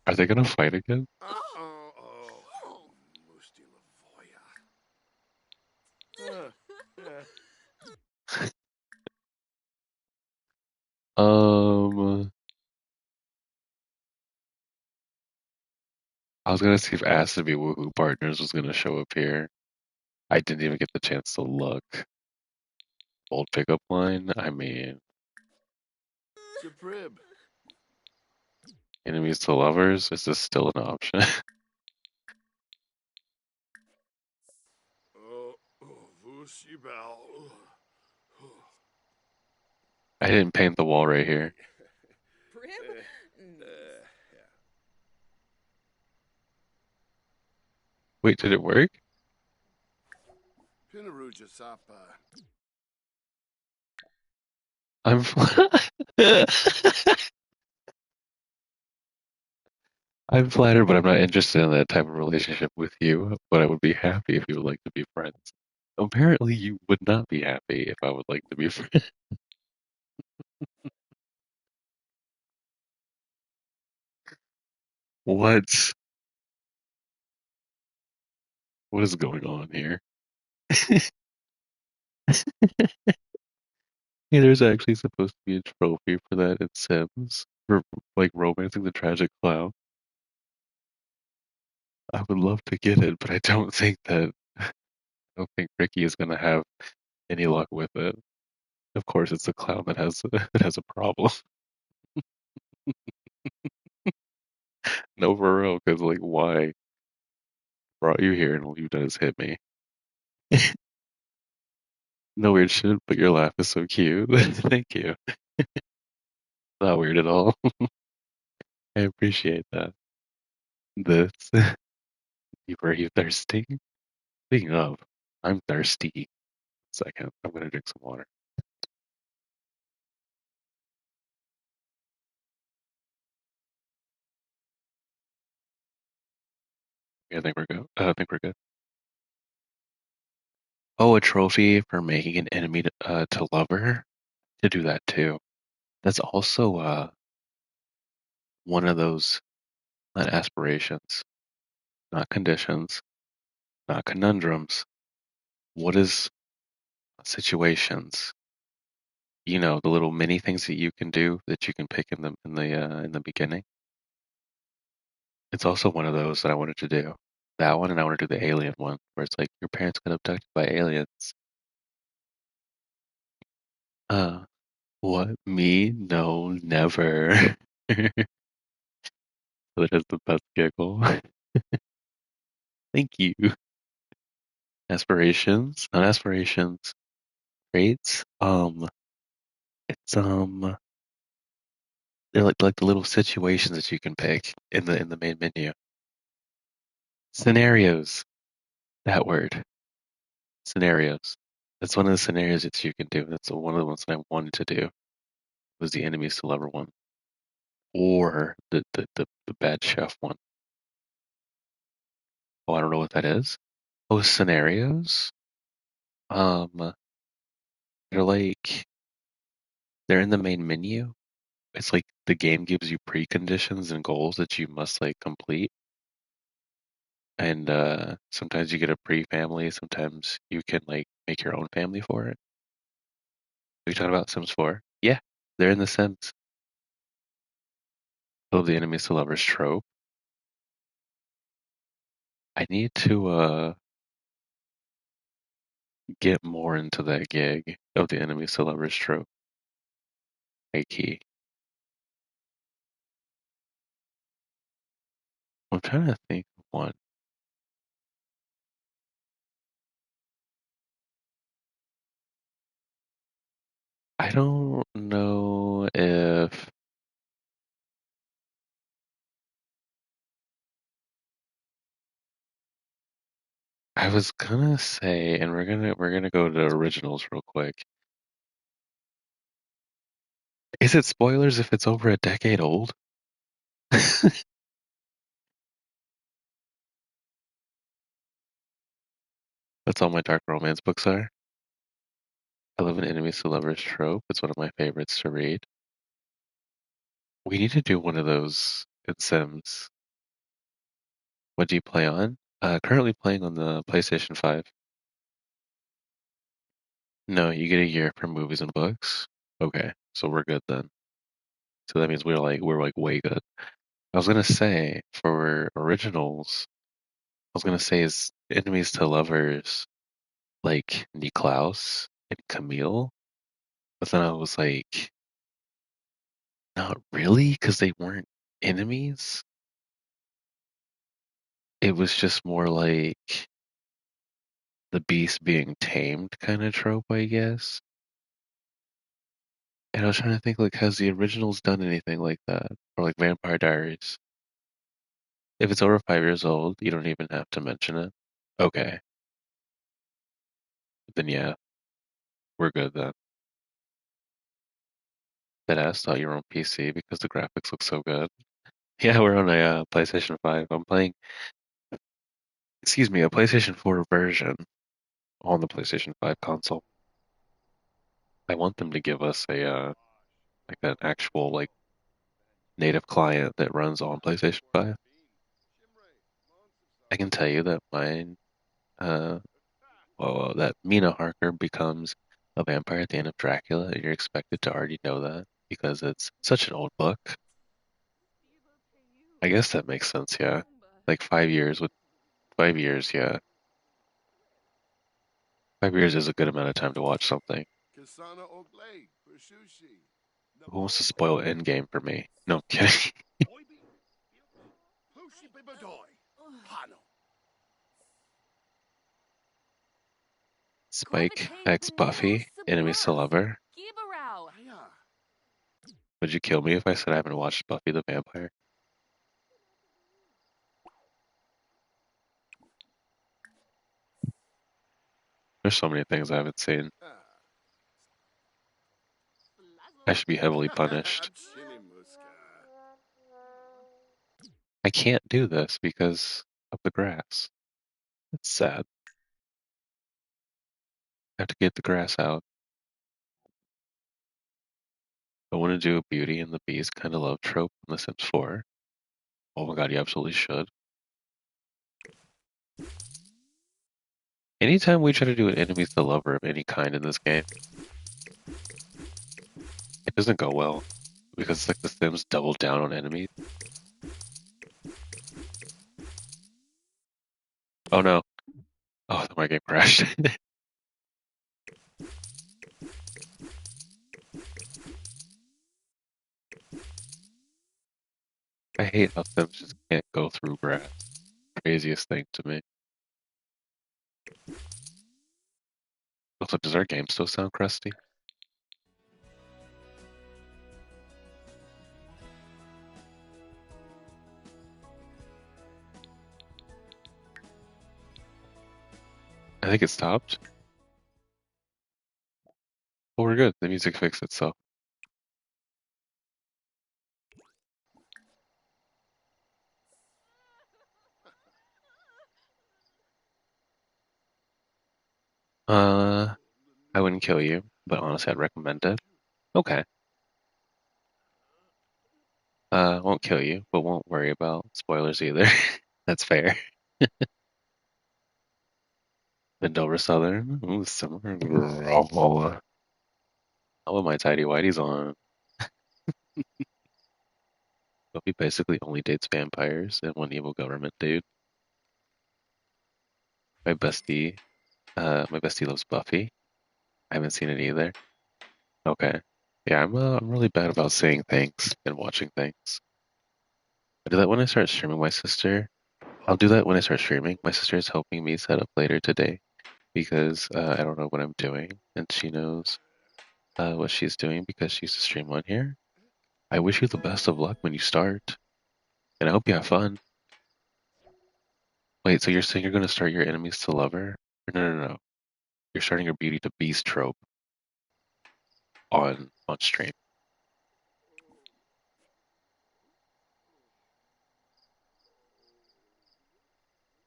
Are they gonna fight again?
Oh. Musti Lavoya.
Um, I was gonna see if Ask to Be Woohoo Partners was gonna show up here. I didn't even get the chance to look. Old pickup line. I mean,
Suprib.
enemies to lovers. Is this still an option?
Vushibal.
I didn't paint the wall right here.
Prim?
Yeah.
Wait, did it work?
Pinaruja Sapa.
I'm. I'm flattered, but I'm not interested in that type of relationship with you. But I would be happy if you would like to be friends. Apparently, you would not be happy if I would like to be friends. What? What is going on here? Hey, there's actually supposed to be a trophy for that in Sims for like romancing the tragic clown. I would love to get it, but I don't think Ricki is gonna have any luck with it. Of course, it's a clown that has that has a problem. No, for real, because like, why brought you here and all you've done is hit me? No weird shit, but your laugh is so cute. Thank you. Not weird at all. I appreciate that. This, were you thirsty? Speaking of, I'm thirsty. Second, I'm gonna drink some water. Yeah, I think we're good. I think we're good. Oh, a trophy for making an enemy to lover. To do that too. That's also one of those not aspirations, not conditions, not conundrums. What is situations? You know, the little mini things that you can do that you can pick in the beginning. It's also one of those that I wanted to do. That one, and I want to do the alien one, where it's like your parents got abducted by aliens. Uh, what? Me? No, never. That is the best giggle. Thank you. Aspirations, not aspirations. Traits. It's they're like the little situations that you can pick in the main menu. Scenarios. That word. Scenarios. That's one of the scenarios that you can do. That's one of the ones that I wanted to do. Was the enemies to lover one, or the bad chef one. Oh, I don't know what that is. Oh, scenarios. Um, they're like they're in the main menu. It's like the game gives you preconditions and goals that you must like complete. And sometimes you get a pre-family, sometimes you can like make your own family for it. Are you talking about Sims 4? Yeah, they're in the Sims. Love the enemies to lovers trope. I need to get more into that gig of the enemies to lovers trope. High key. I'm trying to think of one. I don't know if I was gonna say, and we're gonna go to originals real quick. Is it spoilers if it's over a decade old? That's all my dark romance books are. I love an enemies to lovers trope. It's one of my favorites to read. We need to do one of those in Sims. What do you play on? Currently playing on the PlayStation 5. No, you get a year for movies and books. Okay, so we're good then. So that means we're like way good. I was gonna say for originals, I was gonna say is enemies to lovers like Niklaus and Camille, but then I was like, not really, because they weren't enemies. It was just more like the beast being tamed kind of trope, I guess. And I was trying to think, like, has the originals done anything like that? Or like Vampire Diaries? If it's over 5 years old, you don't even have to mention it. Okay, then yeah, we're good then. That ass thought you were on PC because the graphics look so good. Yeah, we're on a PlayStation 5. I'm playing, excuse me, a PlayStation 4 version on the PlayStation 5 console. I want them to give us a like an actual like native client that runs on PlayStation 5. I can tell you that mine, uh, that Mina Harker becomes a vampire at the end of Dracula, and you're expected to already know that because it's such an old book. I guess that makes sense, yeah. Like 5 years with 5 years, yeah. 5 years is a good amount of time to watch something.
Kasana Oglade, Bershushi.
Who wants to spoil Endgame for me? No, I'm kidding.
Pushi Bibadoy. Pano.
Spike X Buffy, enemies to lover.
Aya.
Would you kill me if I said I haven't watched Buffy the Vampire? There's so many things I haven't seen. I should be heavily punished.
Chinimuska.
I can't do this because of the grass. It's sad. I have to get the grass out. I want to do a Beauty and the Beast kind of love trope in The Sims 4. Oh my god, you absolutely should. Anytime we try to do an enemies to lover of any kind in this game, it doesn't go well because it's like the Sims double down on enemies. Oh no. Oh, my game crashed. I hate how Sims just can't go through grass. Craziest thing to me. Also, does our game still sound crusty? I think it stopped. Well, we're good. The music fixed itself. Uh, I wouldn't kill you, but honestly, I'd recommend it. Okay. Won't kill you, but won't worry about spoilers either. That's fair. Vendora Southern. Ooh, summer. How about my tidy whities on? Buffy basically only dates vampires and one evil government dude. My bestie, my bestie loves Buffy. I haven't seen it either. Okay. Yeah, I'm really bad about saying things and watching things. I do that when I start streaming my sister. I'll do that when I start streaming. My sister is helping me set up later today because I don't know what I'm doing, and she knows what she's doing because she used to stream on here. I wish you the best of luck when you start, and I hope you have fun. Wait, so you're saying you're going to start your enemies to lover? No, no, no. You're starting your beauty to beast trope on stream.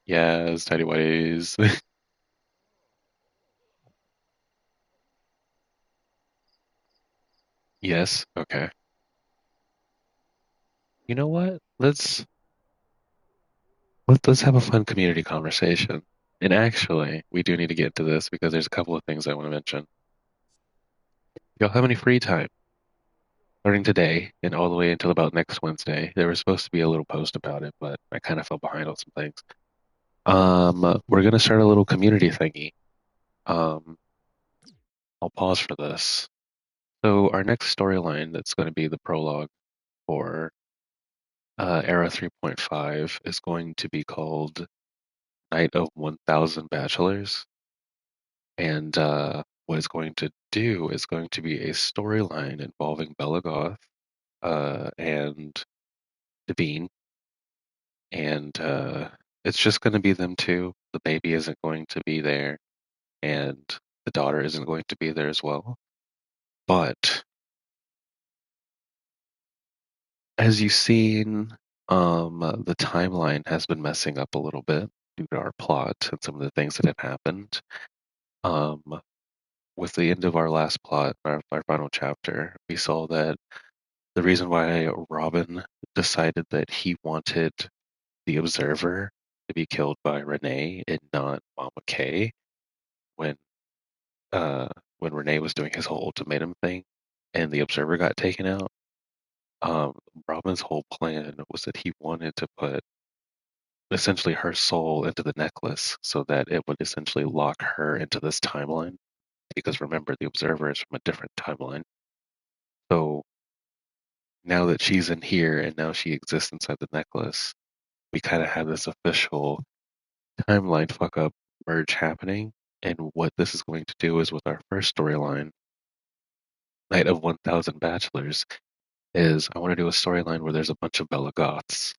Yes, tidy ways. Yes. Okay. You know what? Let's have a fun community conversation. And actually, we do need to get to this because there's a couple of things I want to mention. Y'all have any free time? starting today and all the way until about next Wednesday. There was supposed to be a little post about it, but I kind of fell behind on some things. We're gonna start a little community thingy. Um, I'll pause for this. So our next storyline that's going to be the prologue for Era 3.5 is going to be called Night of 1000 Bachelors. And what it's going to do is going to be a storyline involving Bella Goth and Devine. And it's just going to be them two. The baby isn't going to be there, and the daughter isn't going to be there as well. But as you've seen, the timeline has been messing up a little bit due to our plot and some of the things that have happened. Um, with the end of our last plot, our final chapter, we saw that the reason why Robin decided that he wanted the Observer to be killed by Renee and not Mama Kay when uh when Renee was doing his whole ultimatum thing and the Observer got taken out. Um, Robin's whole plan was that he wanted to put essentially her soul into the necklace so that it would essentially lock her into this timeline. Because remember, the Observer is from a different timeline. So now that she's in here and now she exists inside the necklace, we kind of have this official timeline fuck up merge happening. And what this is going to do is with our first storyline, Night of 1000 Bachelors, is I want to do a storyline where there's a bunch of Bella Goths.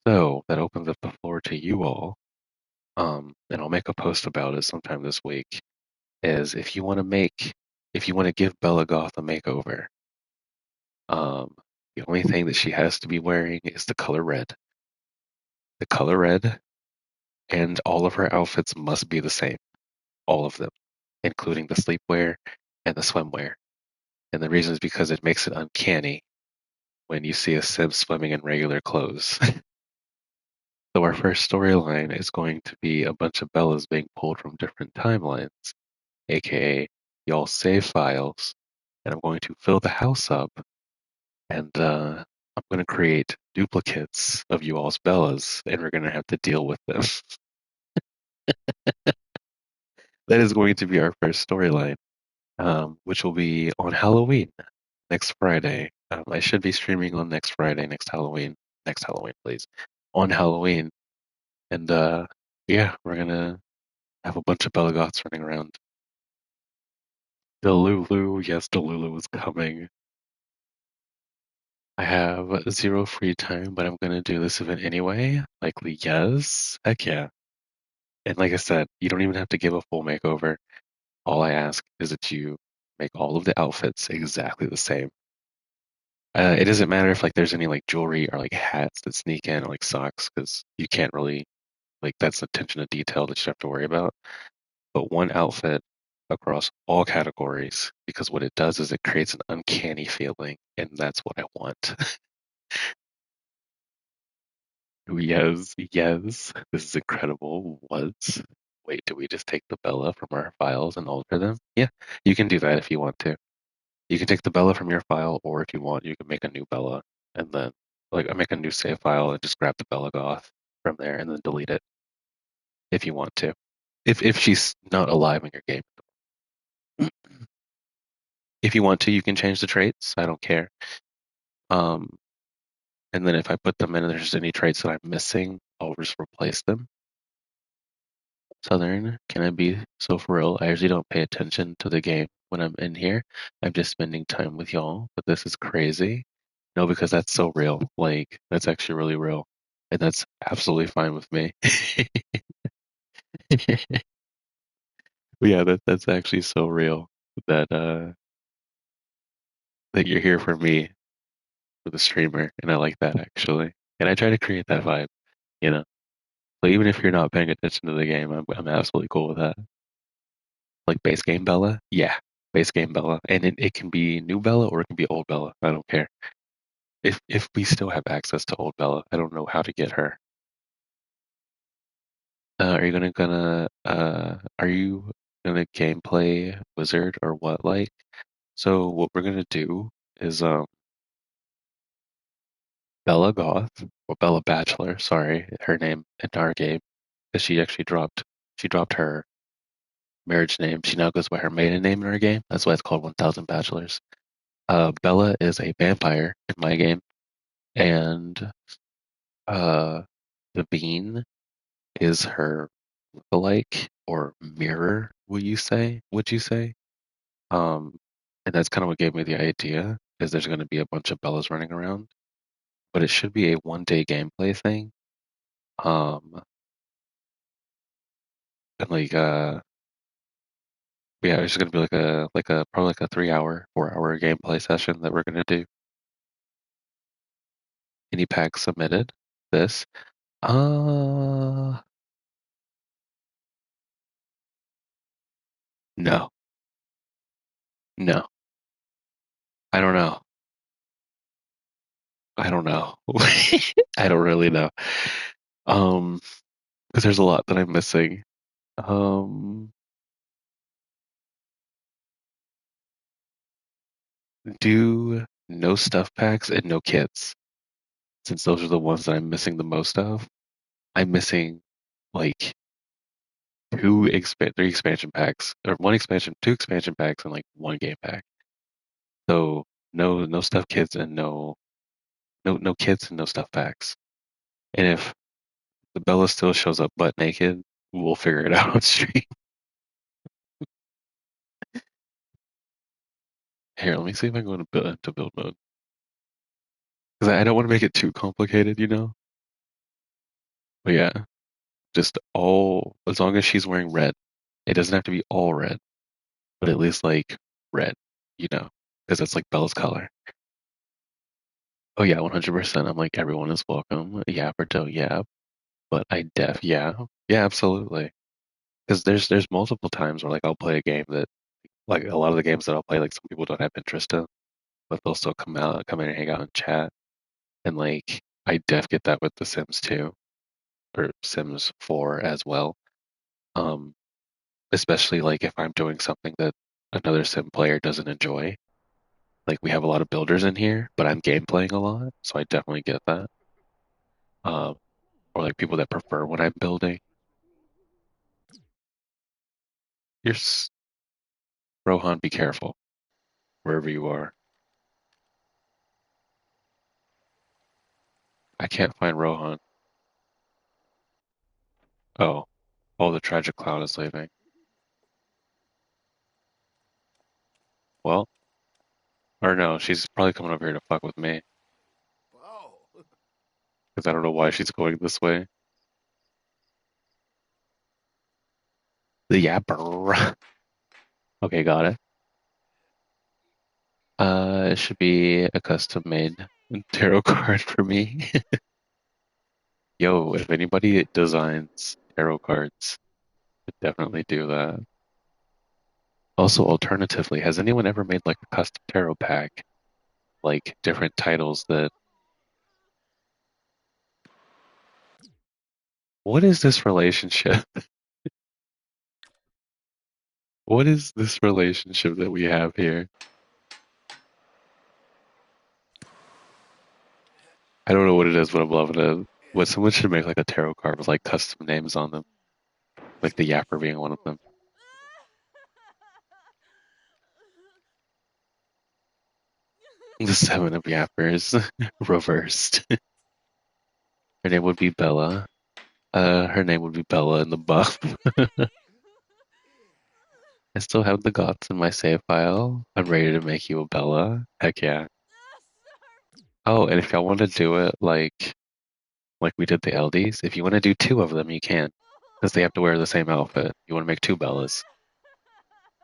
So that opens up the floor to you all. And I'll make a post about it sometime this week. Is if you want to give Bella Goth a makeover, um, the only thing that she has to be wearing is the color red. The color red, and all of her outfits must be the same. All of them, including the sleepwear and the swimwear. And the reason is because it makes it uncanny when you see a Sim swimming in regular clothes. So our first storyline is going to be a bunch of Bellas being pulled from different timelines, aka y'all save files, and I'm going to fill the house up, and I'm going to create duplicates of you all's Bellas, and we're going to have to deal with them. That is going to be our first storyline, which will be on Halloween next Friday. I should be streaming on next Friday, next Halloween, please, on Halloween, and yeah, we're gonna have a bunch of Belagoths running around. Delulu, yes, Delulu is coming. I have zero free time, but I'm gonna do this event anyway. Likely, yes. Heck yeah. And like I said, you don't even have to give a full makeover. All I ask is that you make all of the outfits exactly the same. It doesn't matter if like there's any like jewelry or like hats that sneak in or like socks, because you can't really like that's attention to detail that you have to worry about. But one outfit across all categories, because what it does is it creates an uncanny feeling, and that's what I want. Yes, yes, this is incredible. What? Wait, do we just take the Bella from our files and alter them? Yeah, you can do that if you want to. You can take the Bella from your file, or if you want, you can make a new Bella and then like make a new save file and just grab the Bella Goth from there and then delete it if you want to. If she's not alive in your game. If you want to, you can change the traits. I don't care. Um, and then if I put them in and there's any traits that I'm missing, I'll just replace them. Southern, can I be so for real? I usually don't pay attention to the game when I'm in here. I'm just spending time with y'all, but this is crazy. No, because that's so real. Like, that's actually really real. And that's absolutely fine with me. But yeah, that's actually so real that that you're here for me, for the streamer, and I like that actually. And I try to create that vibe, you know. So even if you're not paying attention to the game, I'm absolutely cool with that. Like base game Bella, yeah, base game Bella, and it can be new Bella or it can be old Bella. I don't care. If we still have access to old Bella, I don't know how to get her. Are you are you gonna gameplay Wizard or what like? So what we're gonna do is Bella Goth, or Bella Bachelor, sorry, her name in our game, because she dropped her marriage name. She now goes by her maiden name in our game. That's why it's called 1000 Bachelors. Bella is a vampire in my game, and uh, the bean is her lookalike or mirror. Would you say? Um, and that's kind of what gave me the idea, is there's going to be a bunch of Bellas running around, but it should be a 1 day gameplay thing. Um, and yeah, it's going to be like a probably like a 3 hour, 4 hour gameplay session that we're going to do. Any pack submitted? This? Uh, no, no, I don't know. I don't know. I don't really know. Um, because there's a lot that I'm missing. Um, do no stuff packs and no kits, since those are the ones that I'm missing the most of. I'm missing like three expansion packs, or two expansion packs, and like one game pack. So no stuff kits and no kits and no stuff packs. And if the Bella still shows up butt naked, we'll figure it out on stream. Here, let me see if I can go into build mode. Because I don't want to make it too complicated, you know? But yeah, just all, as long as she's wearing red. It doesn't have to be all red, but at least like red, you know? Because that's like Bella's color. Oh yeah, 100%. I'm like, everyone is welcome. Yap or don't yap. But yeah. Yeah, absolutely. Because there's multiple times where like I'll play a game that, like a lot of the games that I'll play, like some people don't have interest in, but they'll still come in and hang out and chat. And like I def get that with The Sims 2 or Sims 4 as well. Um, Especially like if I'm doing something that another Sim player doesn't enjoy. Like we have a lot of builders in here, but I'm game playing a lot, so I definitely get that. Um, or like people that prefer when I'm building. You're Rohan, be careful wherever you are. I can't find Rohan. Oh, oh, the tragic cloud is leaving. Well, or no, she's probably coming over here to fuck with me
Oh.
because I don't know why she's going this way. The yapper. Okay, got it. It should be a custom made tarot card for me. Yo, if anybody designs tarot cards, definitely do that. Also, alternatively, has anyone ever made like a custom tarot pack, like different titles that? What is this relationship? What is this relationship that we have here? I don't know what it is, but I'm loving it. What someone should make like a tarot card with like custom names on them, like the Yapper being one of them. The Seven of Yappers reversed. Her name would be Bella. Her name would be Bella in the buff. I still have the goths in my save file. I'm ready to make you a Bella. Heck yeah. Oh, and if y'all want to do it like we did the Eldies, if you want to do two of them, you can, because they have to wear the same outfit. You want to make two Bellas?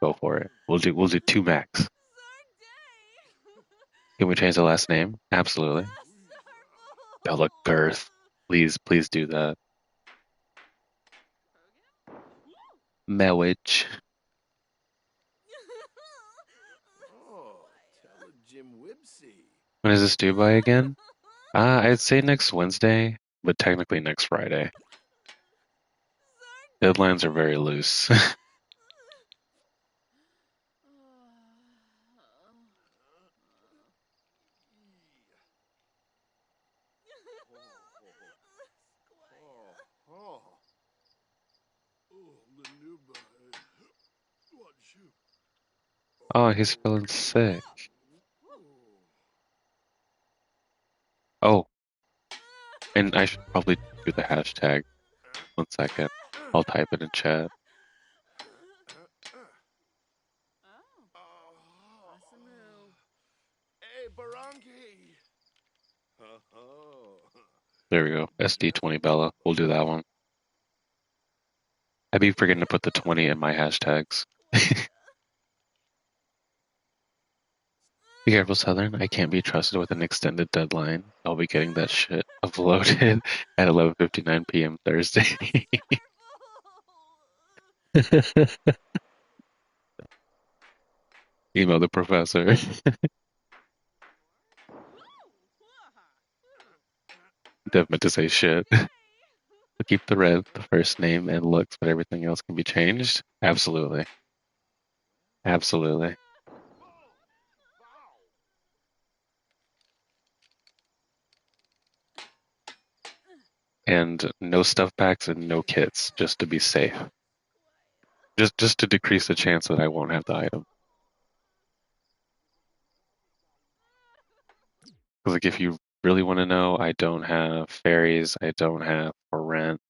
Go for it. We'll do two max. Can we change the last name? Absolutely. Bella Girth. Please do that. Marriage.
Oh, tell a Jim Wibsey.
When is this due by again? I'd say next Wednesday, but technically next Friday. Deadlines are very loose. Oh, he's feeling sick. Oh, and I should probably do the hashtag. 1 second. I'll type it in chat.
Oh, awesome.
Hey, Barangi! Oh.
There we go. SD20 Bella. We'll do that one. I'd be forgetting to put the 20 in my hashtags. Be careful, Southern. I can't be trusted with an extended deadline. I'll be getting that shit uploaded at 11:59 p.m. Thursday. Email the professor. Dev meant to say shit. Keep the red, the first name, and looks, but everything else can be changed? Absolutely. Absolutely. And no stuff packs and no kits, just to be safe. Just to decrease the chance that I won't have the item. Because like if you really want to know, I don't have fairies, I don't have for rent,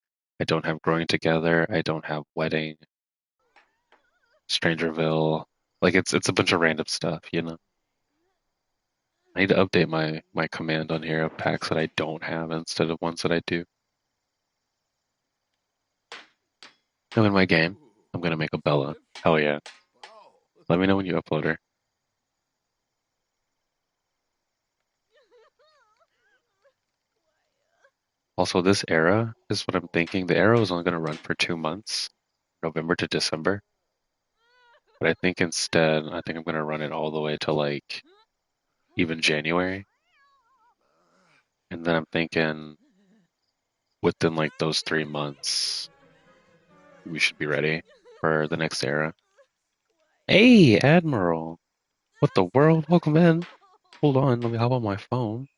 I don't have growing together, I don't have wedding, Strangerville. Like it's a bunch of random stuff, you know. I need to update my command on here of packs that I don't have instead of ones that I do. Now in my game, I'm gonna make a Bella. Hell yeah. Let me know when you upload her. Also, this era is what I'm thinking. The era is only gonna run for 2 months, November to December. But I think instead, I think I'm gonna run it all the way to like even January. And then I'm thinking within like those 3 months, we should be ready for the next era. Hey, Admiral! What the world? Welcome in. Hold on, let me hop on my phone.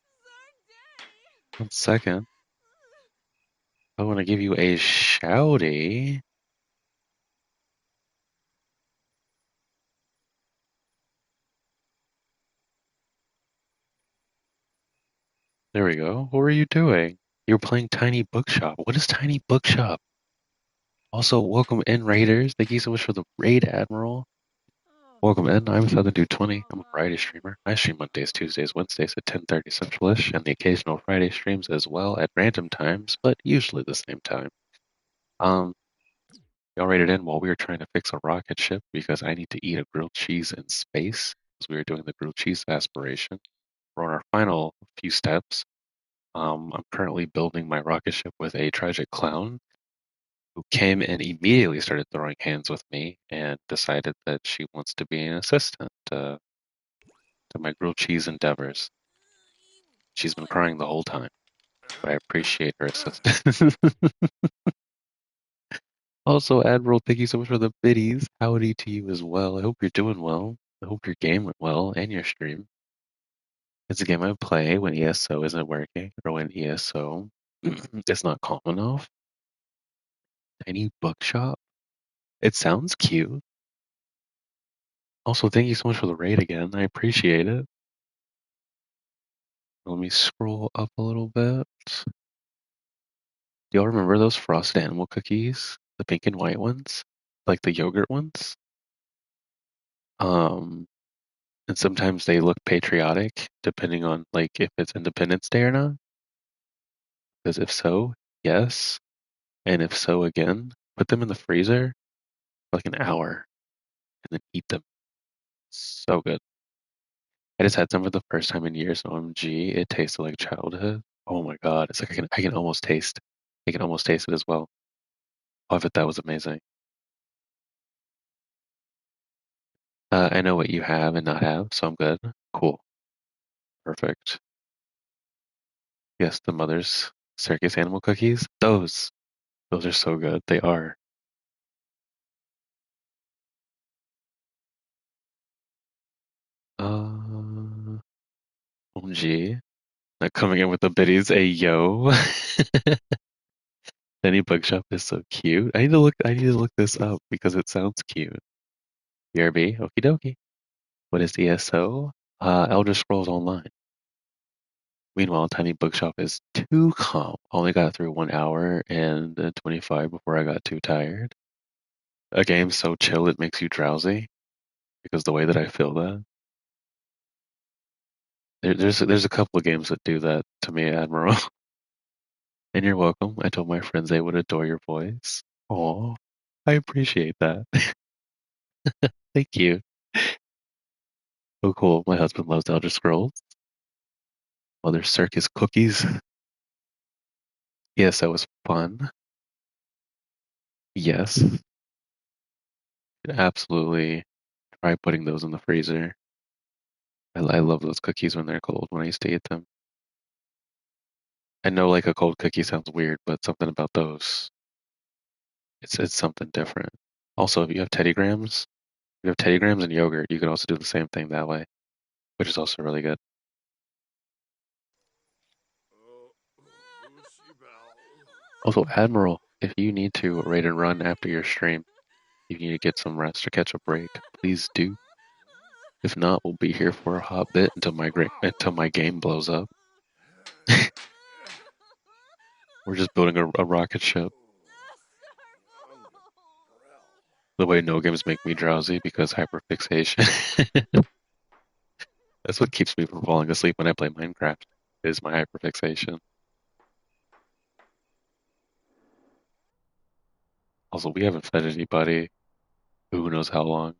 1 second. I want to give you a shouty. There we go. What were you doing? You were playing Tiny Bookshop. What is Tiny Bookshop? Also, welcome in, Raiders. Thank you so much for the raid, Admiral. Welcome in. I'm Southern Dude 20. I'm a variety streamer. I stream Mondays, Tuesdays, Wednesdays at 10:30 Central-ish, and the occasional Friday streams as well at random times, but usually the same time. Y'all raided in while we were trying to fix a rocket ship because I need to eat a grilled cheese in space because we were doing the grilled cheese aspiration. We're on our final few steps. I'm currently building my rocket ship with a tragic clown who came and immediately started throwing hands with me and decided that she wants to be an assistant to my grilled cheese endeavors. She's been crying the whole time, but I appreciate her assistance. Also, Admiral, thank you so much for the biddies. Howdy to you as well. I hope you're doing well. I hope your game went well and your stream. It's a game I play when ESO isn't working or when ESO is not calm enough. Tiny bookshop. It sounds cute. Also, thank you so much for the raid again. I appreciate it. Let me scroll up a little bit. Do y'all remember those frosted animal cookies? The pink and white ones? Like the yogurt ones? Um, and sometimes they look patriotic depending on like if it's Independence Day or not. Because if so, yes. And if so again, put them in the freezer for like an hour and then eat them. So good. I just had some for the first time in years, and OMG, it tasted like childhood. Oh my god, it's like I can almost taste. I can almost taste it as well. Oh, I bet that was amazing. I know what you have and not have, so I'm good. Cool. Perfect. Yes, the mother's circus animal cookies. Those are so good. They are. OMG. Not coming in with the biddies. Hey yo. Any bookshop is so cute. I need to look this up because it sounds cute. BRB, okie dokie. What is ESO? Elder Scrolls Online. Meanwhile, Tiny Bookshop is too calm. Only got through 1 hour and 25 before I got too tired. A game so chill it makes you drowsy because the way that I feel that. There's a couple of games that do that to me, Admiral. And you're welcome. I told my friends they would adore your voice. Oh, I appreciate that. Thank you. Oh, cool. My husband loves Elder Scrolls. Mother Circus cookies. Yes, that was fun. Yes, absolutely. Try putting those in the freezer. I love those cookies when they're cold when I used to eat them. I know like a cold cookie sounds weird, but something about those, it's something different. Also, if you have Teddy Grahams, you have Teddy Grahams and yogurt, you can also do the same thing that way, which is also really good.
Lucy Bell.
Also, Admiral, if you need to raid and run after your stream, if you need to get some rest or catch a break, please do. If not, we'll be here for a hot bit until my game blows up. We're just building a rocket ship. The way no games make me drowsy because hyperfixation. That's what keeps me from falling asleep when I play Minecraft, is my hyperfixation. Also, we haven't fed anybody who knows how long.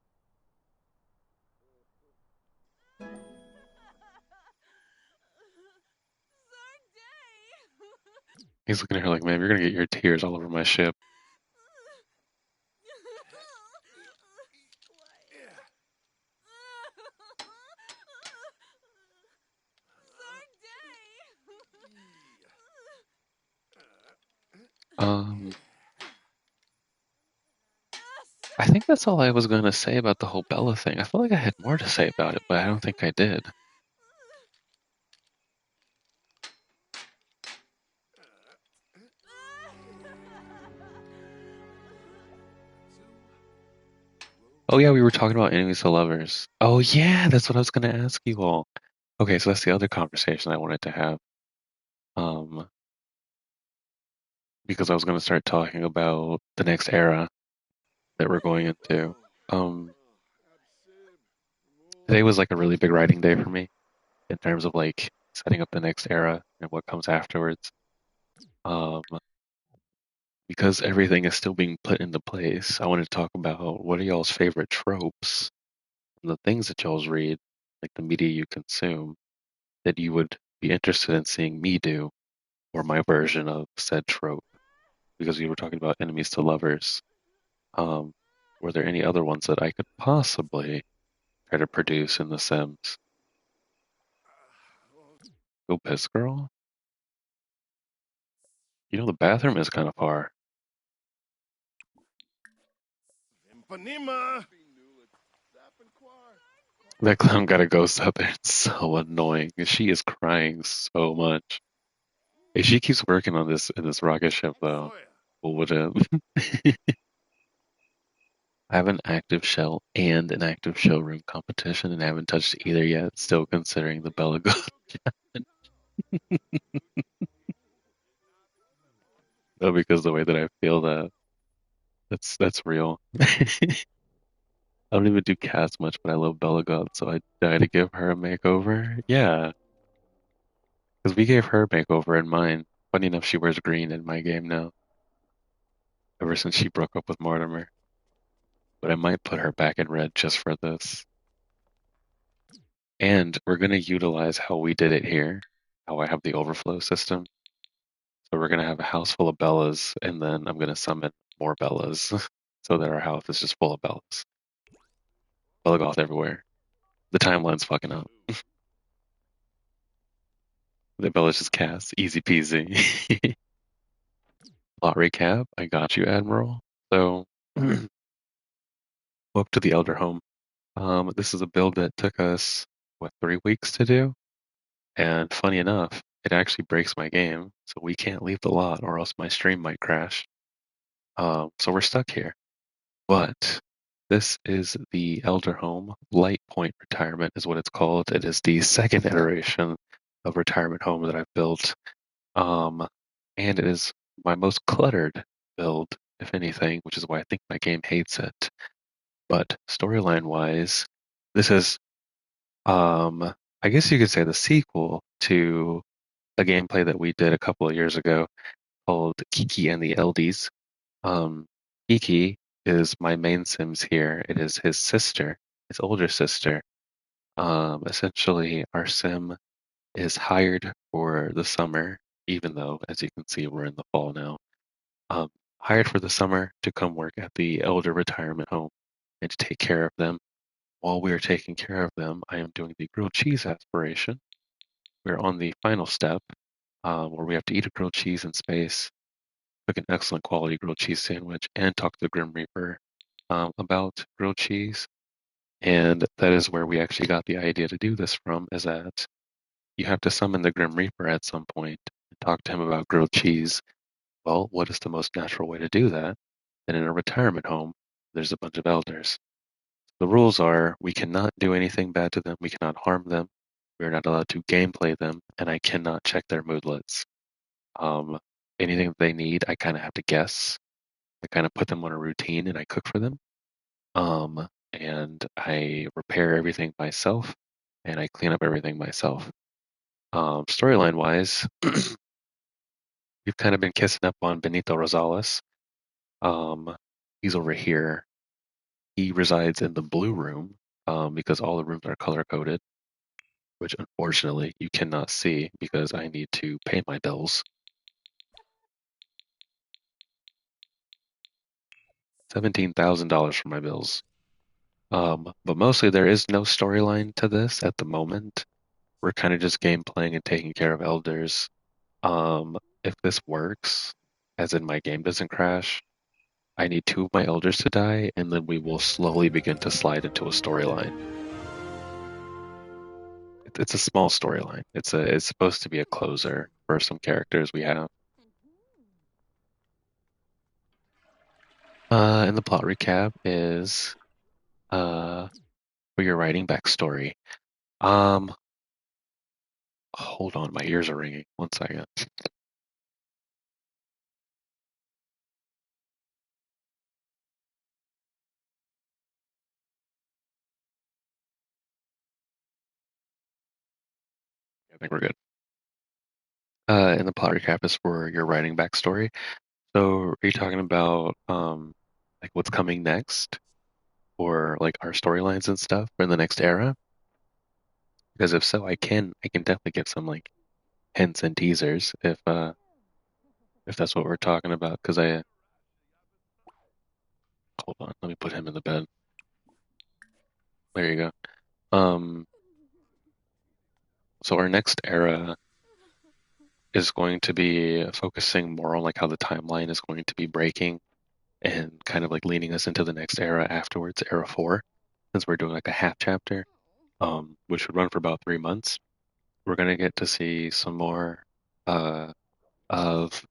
He's looking at her like, man, you're gonna get your tears all over my ship. Um, I think that's all I was gonna say about the whole Bella thing. I felt like I had more to say about it, but I don't think I did. Oh yeah, we were talking about enemies to lovers. Oh yeah, that's what I was gonna ask you all. Okay, so that's the other conversation I wanted to have. Um, because I was gonna start talking about the next era that we're going into. Um, Today was like a really big writing day for me in terms of like setting up the next era and what comes afterwards. Um, because everything is still being put into place, I want to talk about what are y'all's favorite tropes and the things that y'all's read, like the media you consume, that you would be interested in seeing me do, or my version of said trope. Because we were talking about enemies to lovers. Um, were there any other ones that I could possibly try to produce in The Sims? Go piss, girl. You know the bathroom is kind of far.
Impanima.
That clown got a ghost up there. It's so annoying. She is crying so much. If she keeps working on this in this rocket ship, though, what would it? I have an active shell and an active showroom competition, and I haven't touched either yet. Still considering the Bella Goth. No, because the way that I feel that's real. I don't even do cats much, but I love Bella Goth, so I die to give her a makeover. Yeah, because we gave her a makeover in mine. Funny enough, she wears green in my game now, ever since she broke up with Mortimer. But I might put her back in red just for this. And we're gonna utilize how we did it here, how I have the overflow system. So we're gonna have a house full of Bellas, and then I'm gonna summon more Bellas, so that our house is just full of Bellas. Bella Goth everywhere. The timeline's fucking up. The Bella's just cast. Easy peasy. Plot recap. I got you, Admiral. So, welcome to the Elder Home. This is a build that took us, what, 3 weeks to do? And funny enough, it actually breaks my game, so we can't leave the lot or else my stream might crash. So we're stuck here. But This is the Elder Home. Light Point Retirement is what it's called. It is the second iteration of retirement home that I've built. Um, and it is my most cluttered build, if anything, which is why I think my game hates it. But storyline wise, this is I guess you could say the sequel to a gameplay that we did a couple of years ago called Kiki and the Eldies. Um, Kiki is my main Sims here. It is his sister, his older sister. Essentially, our Sim is hired for the summer, even though, as you can see, we're in the fall now. Um, Hired for the summer to come work at the elder retirement home and to take care of them. While we are taking care of them, I am doing the grilled cheese aspiration. We're on the final step, where we have to eat a grilled cheese in space, cook an excellent quality grilled cheese sandwich, and talk to the Grim Reaper about grilled cheese. And that is where we actually got the idea to do this from, is that you have to summon the Grim Reaper at some point and talk to him about grilled cheese. Well, what is the most natural way to do that? And in a retirement home, there's a bunch of elders. The rules are we cannot do anything bad to them, we cannot harm them, we are not allowed to gameplay them, and I cannot check their moodlets. Um, Anything that they need, I kind of have to guess. I kind of put them on a routine and I cook for them. And I repair everything myself and I clean up everything myself. Storyline wise, we've kind of been kissing up on Benito Rosales. Um, he's over here. He resides in the blue room because all the rooms are color coded, which unfortunately you cannot see because I need to pay my bills. $17,000 for my bills. But mostly there is no storyline to this at the moment. We're kind of just game playing and taking care of elders. If this works, as in my game doesn't crash, I need two of my elders to die, and then we will slowly begin to slide into a storyline. It's a small storyline. It's supposed to be a closer for some characters we have. And the plot recap is for your writing backstory. Um, Hold on, my ears are ringing. One second. I think we're good. And the plot recap is for your writing backstory. So, are you talking about like what's coming next, or like our storylines and stuff for the next era? Because if so, I can definitely give some like hints and teasers if that's what we're talking about. Because I hold on, let me put him in the bed. There you go. Um, so our next era is going to be focusing more on like how the timeline is going to be breaking and kind of like leading us into the next era afterwards, era four, since we're doing like a half chapter, which would run for about 3 months. We're gonna get to see some more uh, of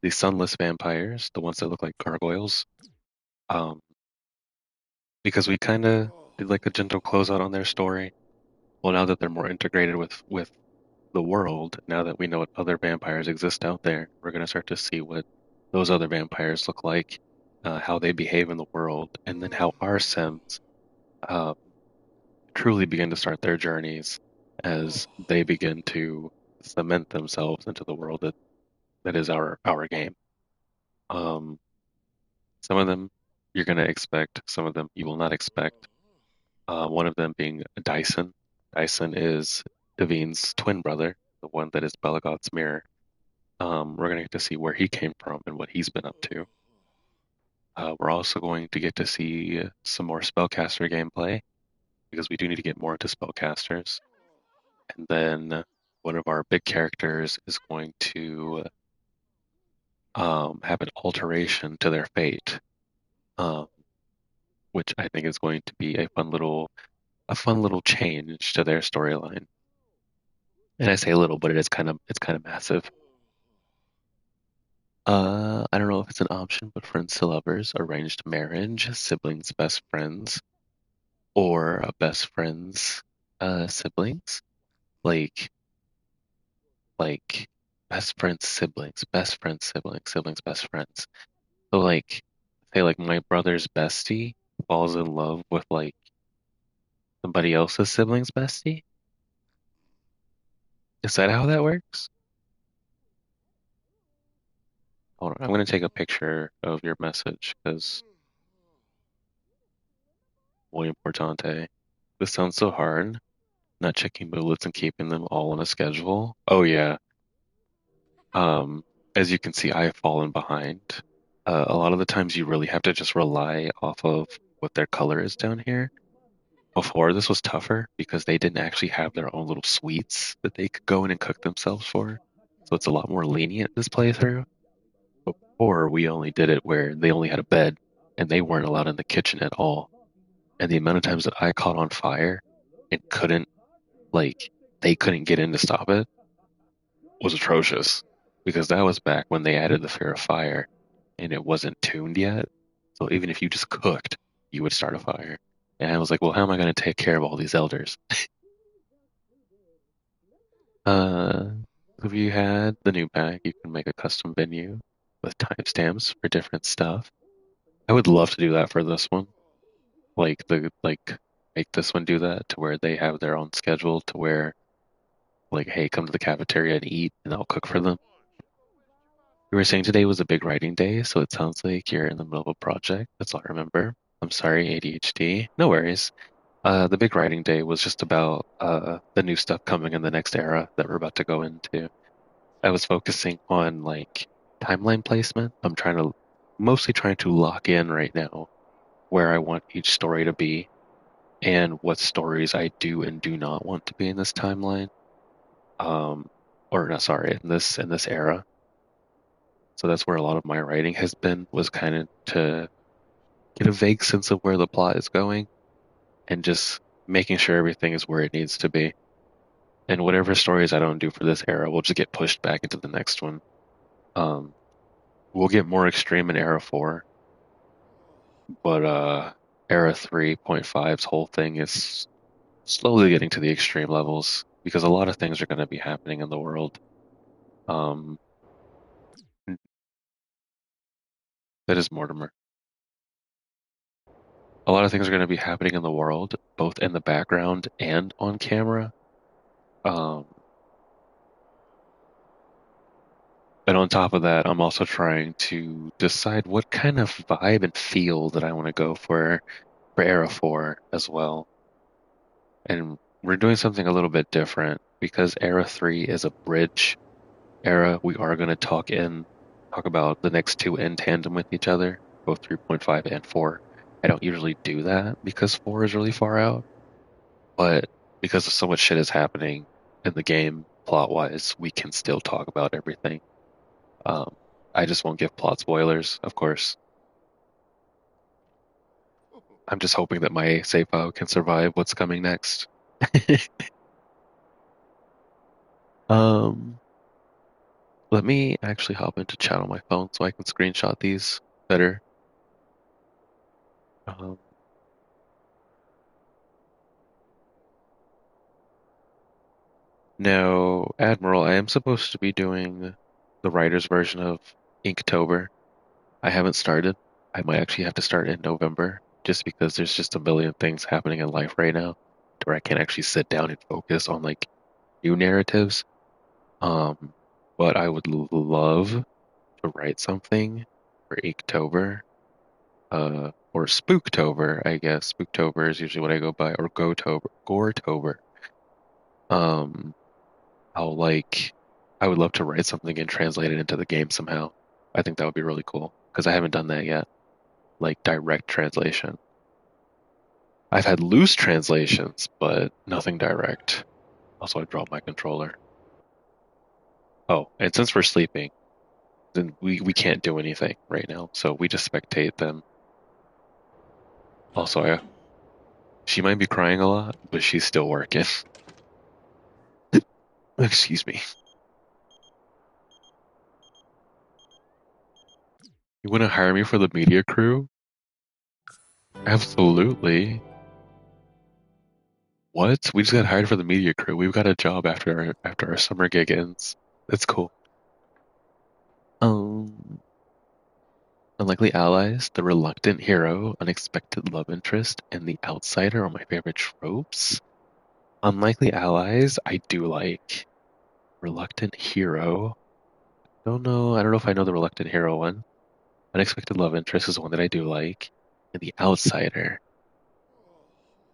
the sunless vampires, the ones that look like gargoyles, um, because we kind of did like a gentle closeout on their story. Well, now that they're more integrated with the world, now that we know what other vampires exist out there, we're gonna start to see what those other vampires look like, how they behave in the world, and then how our Sims uh, truly begin to start their journeys as they begin to cement themselves into the world that is our game. Um, some of them you're going to expect, some of them you will not expect. One of them being Dyson. Dyson is Devine's twin brother, the one that is Belagod's mirror. We're going to get to see where he came from and what he's been up to. We're also going to get to see some more spellcaster gameplay because we do need to get more into spellcasters. And then one of our big characters is going to have an alteration to their fate, um, which I think is going to be a fun little change to their storyline. And I say little, but it's kind of massive. I don't know if it's an option, but friends to lovers, arranged marriage, siblings, best friends, or best friends, siblings. Like, like best friends, siblings, siblings, best friends. So like, say like my brother's bestie falls in love with like somebody else's sibling's bestie. Is that how that works? Hold on, I'm gonna take a picture of your message because muy importante. This sounds so hard. Not checking bullets and keeping them all on a schedule. Oh yeah. Um, as you can see, I have fallen behind. A lot of the times you really have to just rely off of what their color is down here. Before this was tougher because they didn't actually have their own little suites that they could go in and cook themselves for. So it's a lot more lenient this playthrough. Before we only did it where they only had a bed and they weren't allowed in the kitchen at all. And the amount of times that I caught on fire and couldn't like they couldn't get in to stop it was atrocious because that was back when they added the fear of fire and it wasn't tuned yet. So even if you just cooked, you would start a fire. And I was like, well, how am I going to take care of all these elders? Uh, if you had the new pack, you can make a custom venue with timestamps for different stuff. I would love to do that for this one. Like make this one do that to where they have their own schedule to where like, hey, come to the cafeteria and eat and I'll cook for them. You were saying today was a big writing day, so it sounds like you're in the middle of a project. That's all I remember. I'm sorry, ADHD. No worries. The big writing day was just about the new stuff coming in the next era that we're about to go into. I was focusing on like timeline placement. I'm mostly trying to lock in right now where I want each story to be and what stories I do and do not want to be in this timeline. Um, or no, sorry, in this era. So that's where a lot of my writing has been, was kind of to get a vague sense of where the plot is going and just making sure everything is where it needs to be. And whatever stories I don't do for this era will just get pushed back into the next one. Um, we'll get more extreme in Era 4, but Era 3.5's whole thing is slowly getting to the extreme levels because a lot of things are going to be happening in the world. Um, that is Mortimer. A lot of things are going to be happening in the world, both in the background and on camera. Um, and on top of that, I'm also trying to decide what kind of vibe and feel that I want to go for Era 4 as well. And we're doing something a little bit different because Era 3 is a bridge era. We are going to talk about the next two in tandem with each other, both 3.5 and 4. I don't usually do that because 4 is really far out, but because of so much shit is happening in the game plot wise, we can still talk about everything. Um, I just won't give plot spoilers, of course. I'm just hoping that my save file can survive what's coming next. Um, Let me actually hop into chat on my phone so I can screenshot these better. Um, Now, Admiral, I am supposed to be doing the writer's version of Inktober. I haven't started. I might actually have to start in November just because there's just a million things happening in life right now to where I can't actually sit down and focus on like new narratives. Um, but I would love to write something for Inktober, or Spooktober, I guess. Spooktober is usually what I go by, or Goretober. Um, I'll like, I would love to write something and translate it into the game somehow. I think that would be really cool because I haven't done that yet. Like direct translation. I've had loose translations, but nothing direct. Also, I dropped my controller. Oh, and since we're sleeping, then we can't do anything right now, so we just spectate them. Also, she might be crying a lot, but she's still working. Excuse me. You want to hire me for the media crew? Absolutely. What? We just got hired for the media crew. We've got a job after our summer gig ends. That's cool. Um, Unlikely allies, the reluctant hero, unexpected love interest, and the outsider are my favorite tropes. Unlikely allies, I do like. Reluctant hero. Don't know. I don't know if I know the reluctant hero one. Unexpected love interest is one that I do like. And the outsider.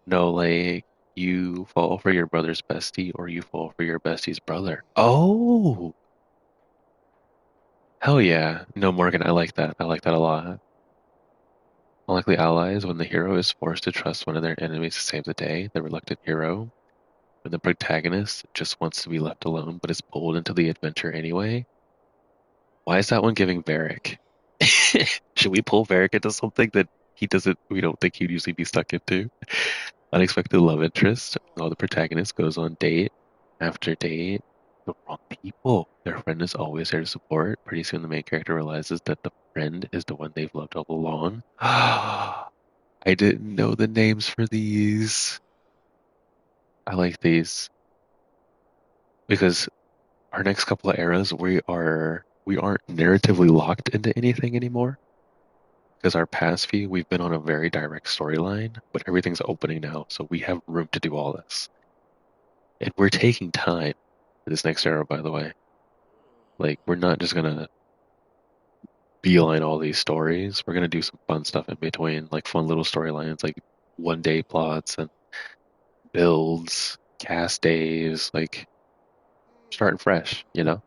No, like you fall for your brother's bestie or you fall for your bestie's brother. Oh, hell yeah. No, Morgan, I like that. I like that a lot. Unlikely allies, when the hero is forced to trust one of their enemies to save the day, the reluctant hero. When the protagonist just wants to be left alone but is pulled into the adventure anyway. Why is that one giving Varric? Should we pull Varric into something that we don't think he'd usually be stuck into? Unexpected love interest. While the protagonist goes on date after date, the wrong people. Their friend is always there to support. Pretty soon, the main character realizes that the friend is the one they've loved all along. I didn't know the names for these. I like these because our next couple of eras, we aren't narratively locked into anything anymore. Because our past few, we've been on a very direct storyline, but everything's opening now, so we have room to do all this. And we're taking time for this next era, by the way. Like, we're not just gonna beeline all these stories. We're gonna do some fun stuff in between, like fun little storylines, like one day plots and builds, cast days, like starting fresh, you know?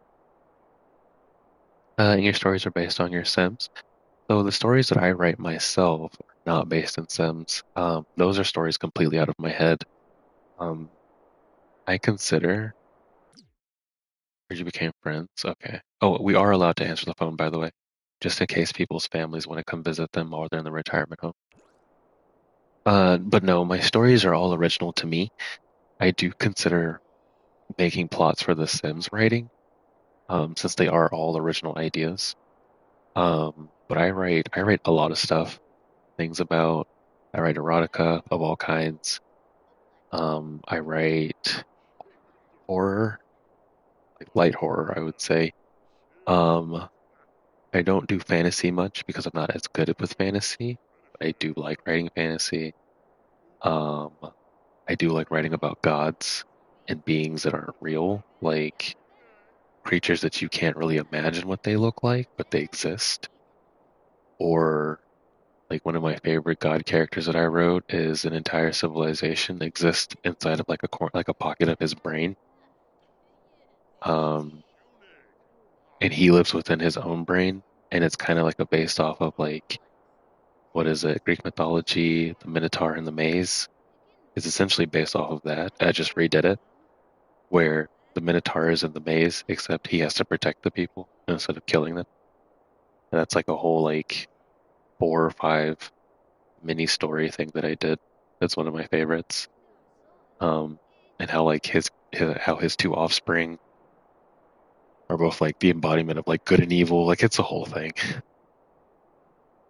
And your stories are based on your Sims. So the stories that I write myself are not based in Sims. Those are stories completely out of my head. Um, I consider. Or you became friends? Okay. Oh, we are allowed to answer the phone, by the way, just in case people's families want to come visit them while they're in the retirement home. But no, my stories are all original to me. I do consider making plots for The Sims writing, since they are all original ideas. But I write a lot of stuff, things about, I write erotica of all kinds. I write horror, like light horror, I would say. Um, I don't do fantasy much because I'm not as good with fantasy, but I do like writing fantasy. Um, I do like writing about gods and beings that aren't real, like creatures that you can't really imagine what they look like, but they exist. Or like one of my favorite god characters that I wrote is an entire civilization exists inside of like like a pocket of his brain. Um, and he lives within his own brain, and it's kind of like a based off of like what is it, Greek mythology, the Minotaur and the Maze is essentially based off of that. I just redid it where the Minotaur is in the maze, except he has to protect the people instead of killing them. And that's like a whole like 4 or 5 mini story thing that I did. That's one of my favorites. Um, and how like how his two offspring are both like the embodiment of like good and evil. Like it's a whole thing.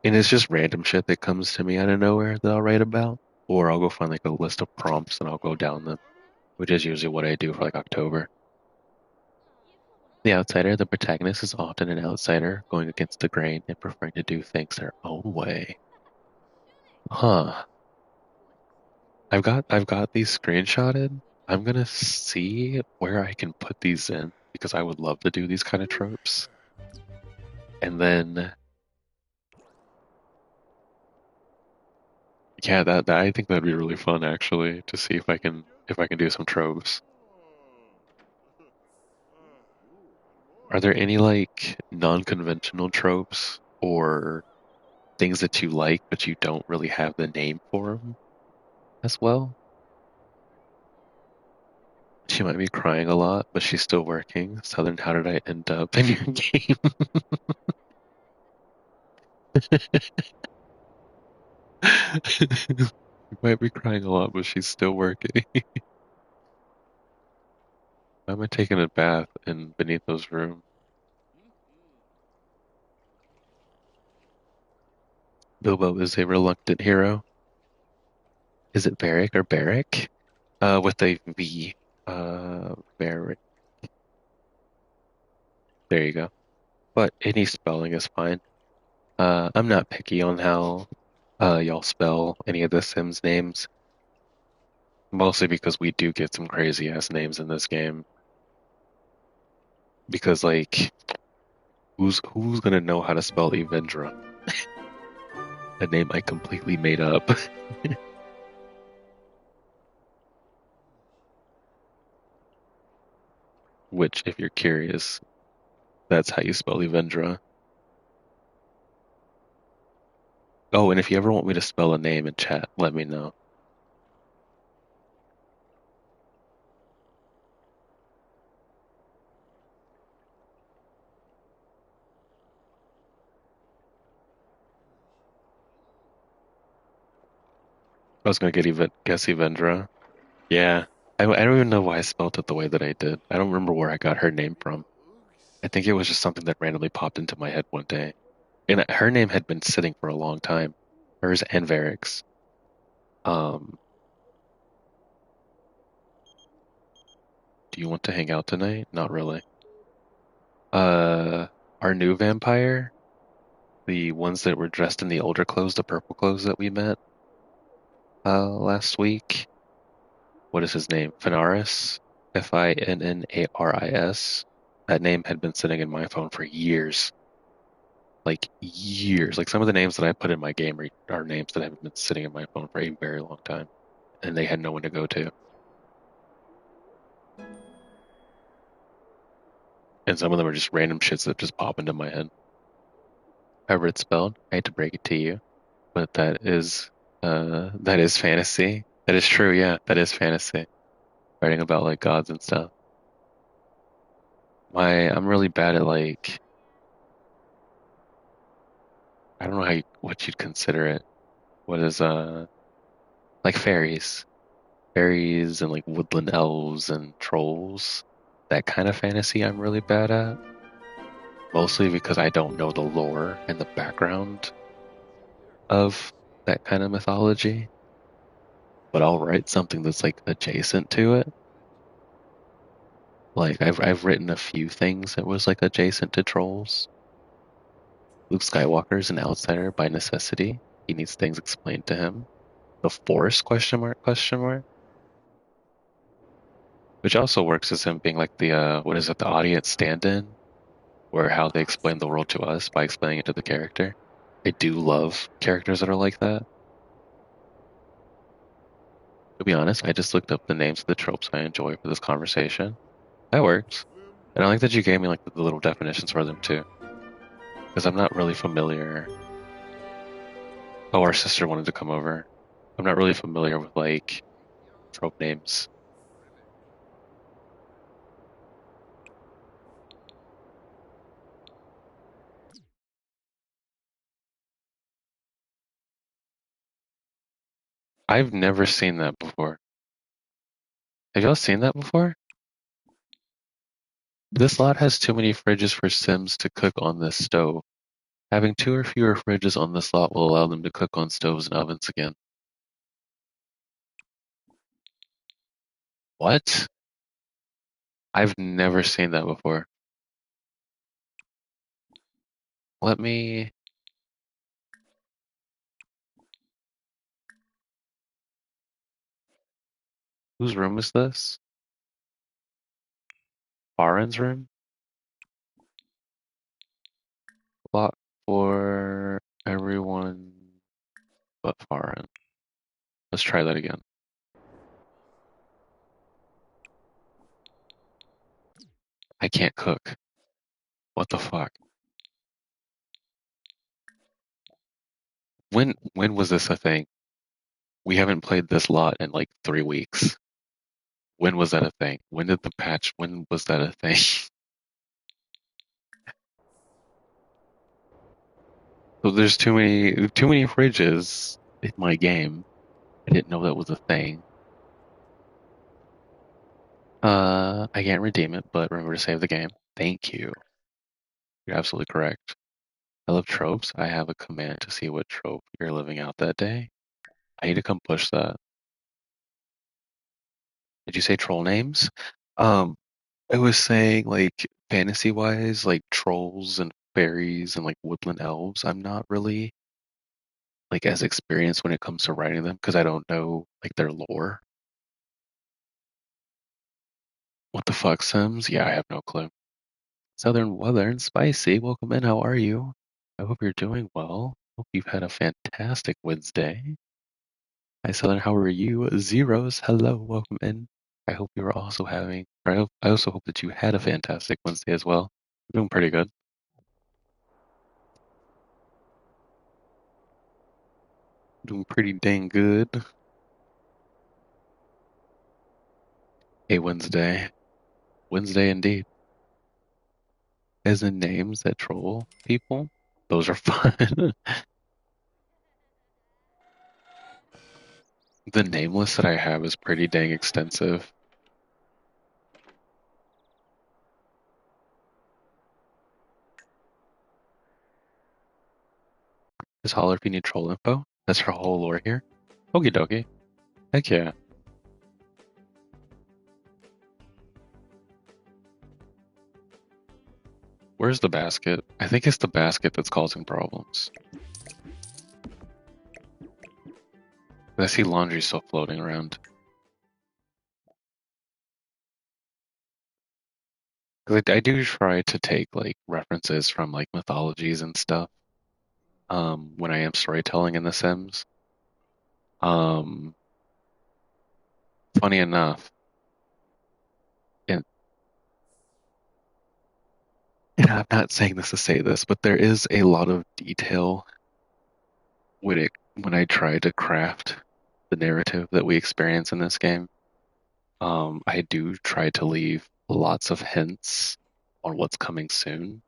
And it's just random shit that comes to me out of nowhere that I'll write about. Or I'll go find like a list of prompts and I'll go down them, which is usually what I do for like October. The outsider, the protagonist, is often an outsider, going against the grain and preferring to do things their own way. Huh. I've got these screenshotted. I'm gonna see where I can put these in because I would love to do these kind of tropes. And then yeah, that I think that'd be really fun actually to see if I can do some tropes. Are there any like non-conventional tropes or things that you like but you don't really have the name for them as well? She might be crying a lot, but she's still working. Southern, how did I end up in your game? She might be crying a lot, but she's still working. Why am I taking a bath in beneath those rooms? Bilbo is a reluctant hero. Is it Beric or Beric? With a V. Beric. There you go. But any spelling is fine. I'm not picky on how y'all spell any of the Sims names, mostly because we do get some crazy ass names in this game. Because like, who's gonna know how to spell Evendra? A name I completely made up. Which, if you're curious, that's how you spell Evendra. Oh, and if you ever want me to spell a name in chat, let me know. I was gonna guess Evendra. Yeah, I don't even know why I spelled it the way that I did. I don't remember where I got her name from. I think it was just something that randomly popped into my head one day. And her name had been sitting for a long time. Hers and Varric's. Um, do you want to hang out tonight? Not really. Uh, our new vampire, the ones that were dressed in the older clothes, the purple clothes that we met last week. What is his name? Finaris? Finnaris. That name had been sitting in my phone for years. Like years. Like some of the names that I put in my game are names that have been sitting in my phone for a very long time. And they had no one to go to. And some of them are just random shits that just pop into my head. However it's spelled, I hate to break it to you, but that is fantasy. That is true, yeah. That is fantasy. Writing about like gods and stuff. I'm really bad at like I don't know what you'd consider it. What is like fairies. Fairies and like woodland elves and trolls. That kind of fantasy I'm really bad at. Mostly because I don't know the lore and the background of that kind of mythology. But I'll write something that's like adjacent to it. Like I've written a few things that was like adjacent to trolls. Luke Skywalker's an outsider by necessity. He needs things explained to him. The Force question mark question mark. Which also works as him being like the what is it, the audience stand-in, or how they explain the world to us by explaining it to the character. I do love characters that are like that. To be honest, I just looked up the names of the tropes I enjoy for this conversation. That works. And I like that you gave me like the little definitions for them too, because I'm not really familiar. Oh, our sister wanted to come over. I'm not really familiar with like trope names. I've never seen that before. Have y'all seen that before? This lot has too many fridges for Sims to cook on this stove. Having two or fewer fridges on this lot will allow them to cook on stoves and ovens again. What? I've never seen that before. Let me. Whose room is this? Farin's room? Lot for everyone but Farin. Let's try that again. I can't cook. What the fuck? When was this a thing? We haven't played this lot in like 3 weeks. When was that a thing? When was that a thing? So there's too many fridges in my game. I didn't know that was a thing. I can't redeem it, but remember to save the game. Thank you. You're absolutely correct. I love tropes. I have a command to see what trope you're living out that day. I need to come push that. Did you say troll names? Um, I was saying like fantasy wise, like trolls and fairies and like woodland elves. I'm not really like as experienced when it comes to writing them because I don't know like their lore. What the fuck, Sims? Yeah, I have no clue. Southern Weather and Spicy, welcome in. How are you? I hope you're doing well. Hope you've had a fantastic Wednesday. Hi, Southern. How are you? Zeros, hello. Welcome in. I hope you are also having, or I also hope that you had a fantastic Wednesday as well. I'm doing pretty good. Doing pretty dang good. Hey, Wednesday. Wednesday indeed. As in names that troll people. Those are fun. The name list that I have is pretty dang extensive. Just holler if you need troll info. That's her whole lore here. Okie dokie. Heck yeah. Where's the basket? I think it's the basket that's causing problems. I see laundry still floating around. 'Cause I do try to take like references from like mythologies and stuff. When I am storytelling in The Sims. Um, Funny enough, and, and I'm not saying this to say this, but there is a lot of detail when I try to craft the narrative that we experience in this game. I do try to leave lots of hints on what's coming soon.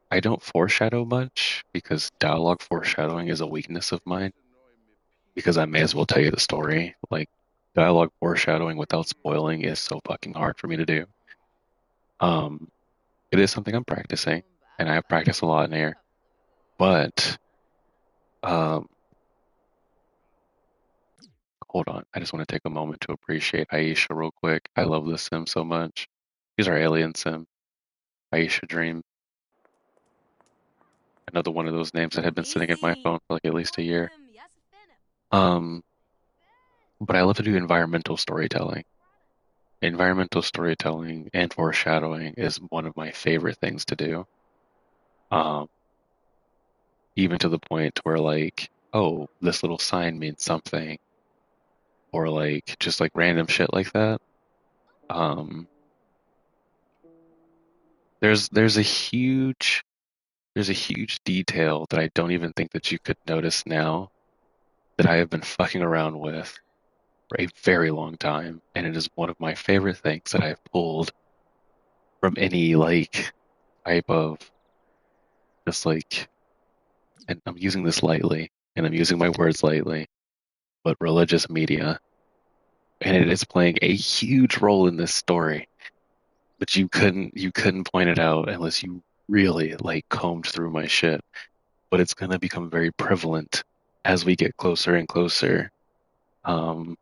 I don't foreshadow much because dialogue foreshadowing is a weakness of mine because I may as well tell you the story. Like dialogue foreshadowing without spoiling is so fucking hard for me to do. Um, it is something I'm practicing and I have practiced a lot in here, but um, hold on. I just want to take a moment to appreciate Aisha real quick. I love this sim so much. He's our alien sim, Aisha Dream. Another one of those names that had been sitting in my phone for like at least a year. Um, but I love to do environmental storytelling. Environmental storytelling and foreshadowing is one of my favorite things to do. Um, Even to the point where like, oh, this little sign means something, or like just like random shit like that. Um, there's a huge detail that I don't even think that you could notice now that I have been fucking around with for a very long time, and it is one of my favorite things that I've pulled from any like type of just like, and I'm using this lightly, and I'm using my words lightly, but religious media, and it is playing a huge role in this story. But you couldn't point it out unless you really like combed through my shit. But it's gonna become very prevalent as we get closer and closer. Um,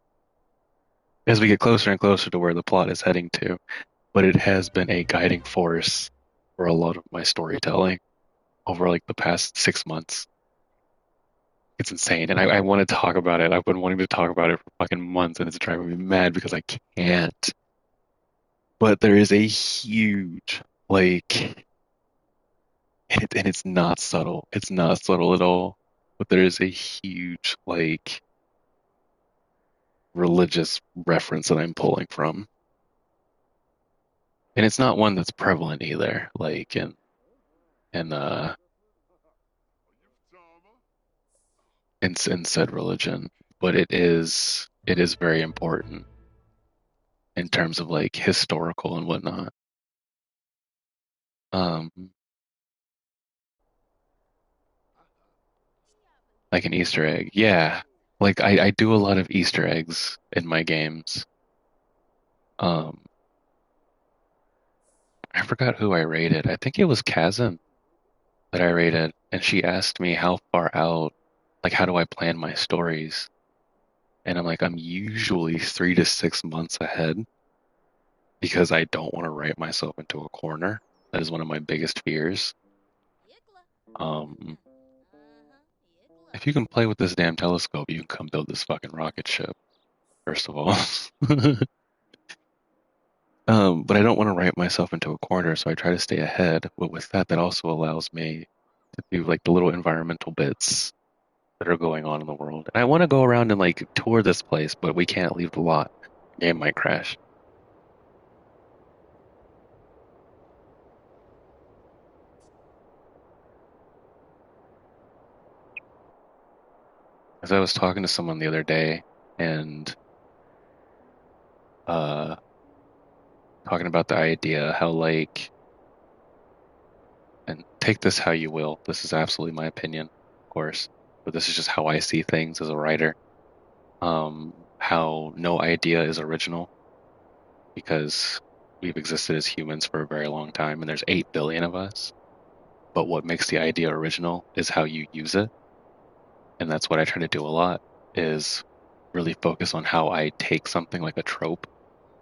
as we get closer and closer to where the plot is heading to. But it has been a guiding force for a lot of my storytelling over like the past 6 months. It's insane. And I want to talk about it. I've been wanting to talk about it for fucking months, and it's driving me mad because I can't. But there is a huge, like, and it's not subtle. It's not subtle at all. But there is a huge, like, religious reference that I'm pulling from. And it's not one that's prevalent either, like in in said religion. But it is very important in terms of like historical and whatnot. Um, like an Easter egg. Yeah. Like I do a lot of Easter eggs in my games. Um, I forgot who I rated. I think it was Chasm. that I rated, and she asked me how far out, like how do I plan my stories? And I'm like, I'm usually 3 to 6 months ahead because I don't want to write myself into a corner. That is one of my biggest fears. Um, if you can play with this damn telescope, you can come build this fucking rocket ship, first of all. But I don't want to write myself into a corner, so I try to stay ahead. But with that, that also allows me to do like the little environmental bits that are going on in the world. And I want to go around and like tour this place, but we can't leave the lot. Game might crash. As I was talking to someone the other day and uh talking about the idea how like and take this how you will. This is absolutely my opinion, of course, but this is just how I see things as a writer. How no idea is original because we've existed as humans for a very long time and there's 8 billion of us. But what makes the idea original is how you use it. And that's what I try to do a lot is really focus on how I take something like a trope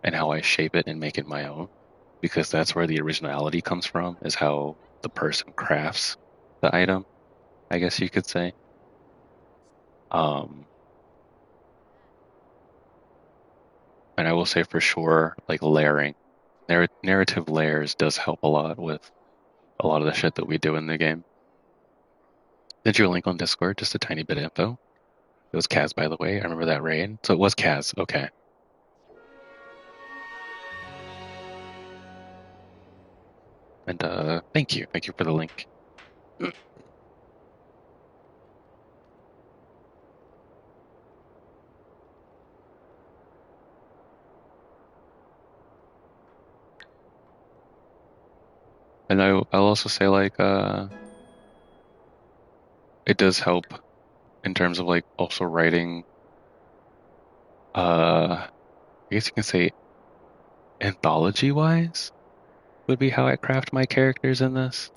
and how I shape it and make it my own. Because that's where the originality comes from, is how the person crafts the item, I guess you could say. Um, and I will say for sure, like layering, narrative layers does help a lot with a lot of the shit that we do in the game. Sent you a link on Discord, just a tiny bit of info. It was Kaz, by the way. I remember that raid. So it was Kaz. Okay. And thank you. Thank you for the link. And I'll also say like it does help in terms of like also writing I guess you can say anthology wise would be how I craft my characters in this,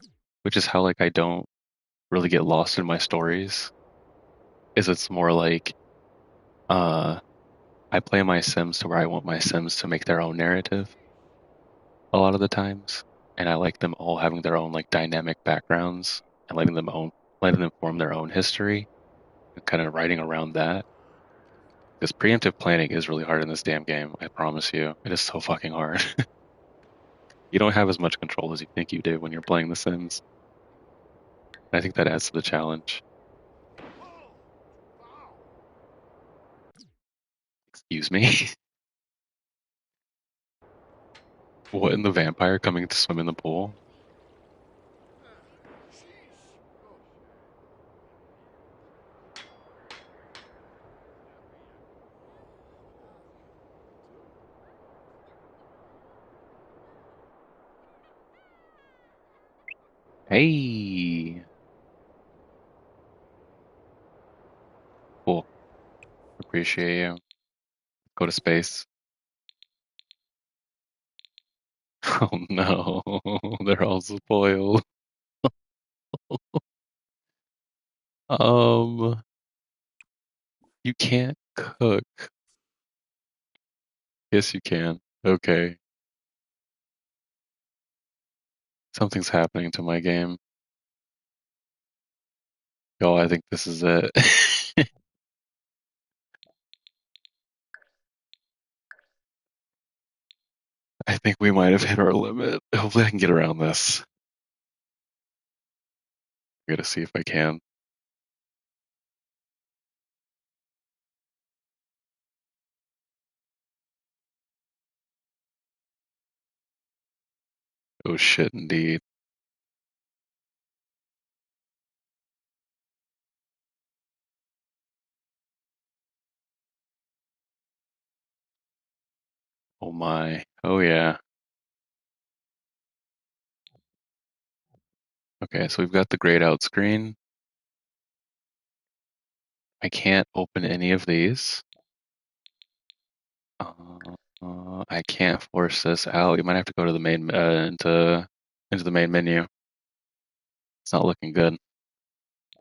which is how like I don't really get lost in my stories. Is it's more like uh I play my Sims to where I want my Sims to make their own narrative a lot of the times. And I like them all having their own like dynamic backgrounds and letting them form their own history and kind of writing around that. Because preemptive planning is really hard in this damn game, I promise you. It is so fucking hard. You don't have as much control as you think you do when you're playing The Sims. And I think that adds to the challenge. Excuse me. What in the vampire coming to swim in the pool? Hey, cool. Appreciate you. Go to space. Oh no, they're all spoiled. Um, you can't cook. Yes, you can. Okay. Something's happening to my game. Y'all, I think this is it. I think we might have hit our limit. Hopefully I can get around this. I gotta see if I can. Oh shit, indeed. Oh my. Oh yeah. Okay, so we've got the grayed out screen. I can't open any of these. I can't force this out. You might have to go to the main into the main menu. It's not looking good.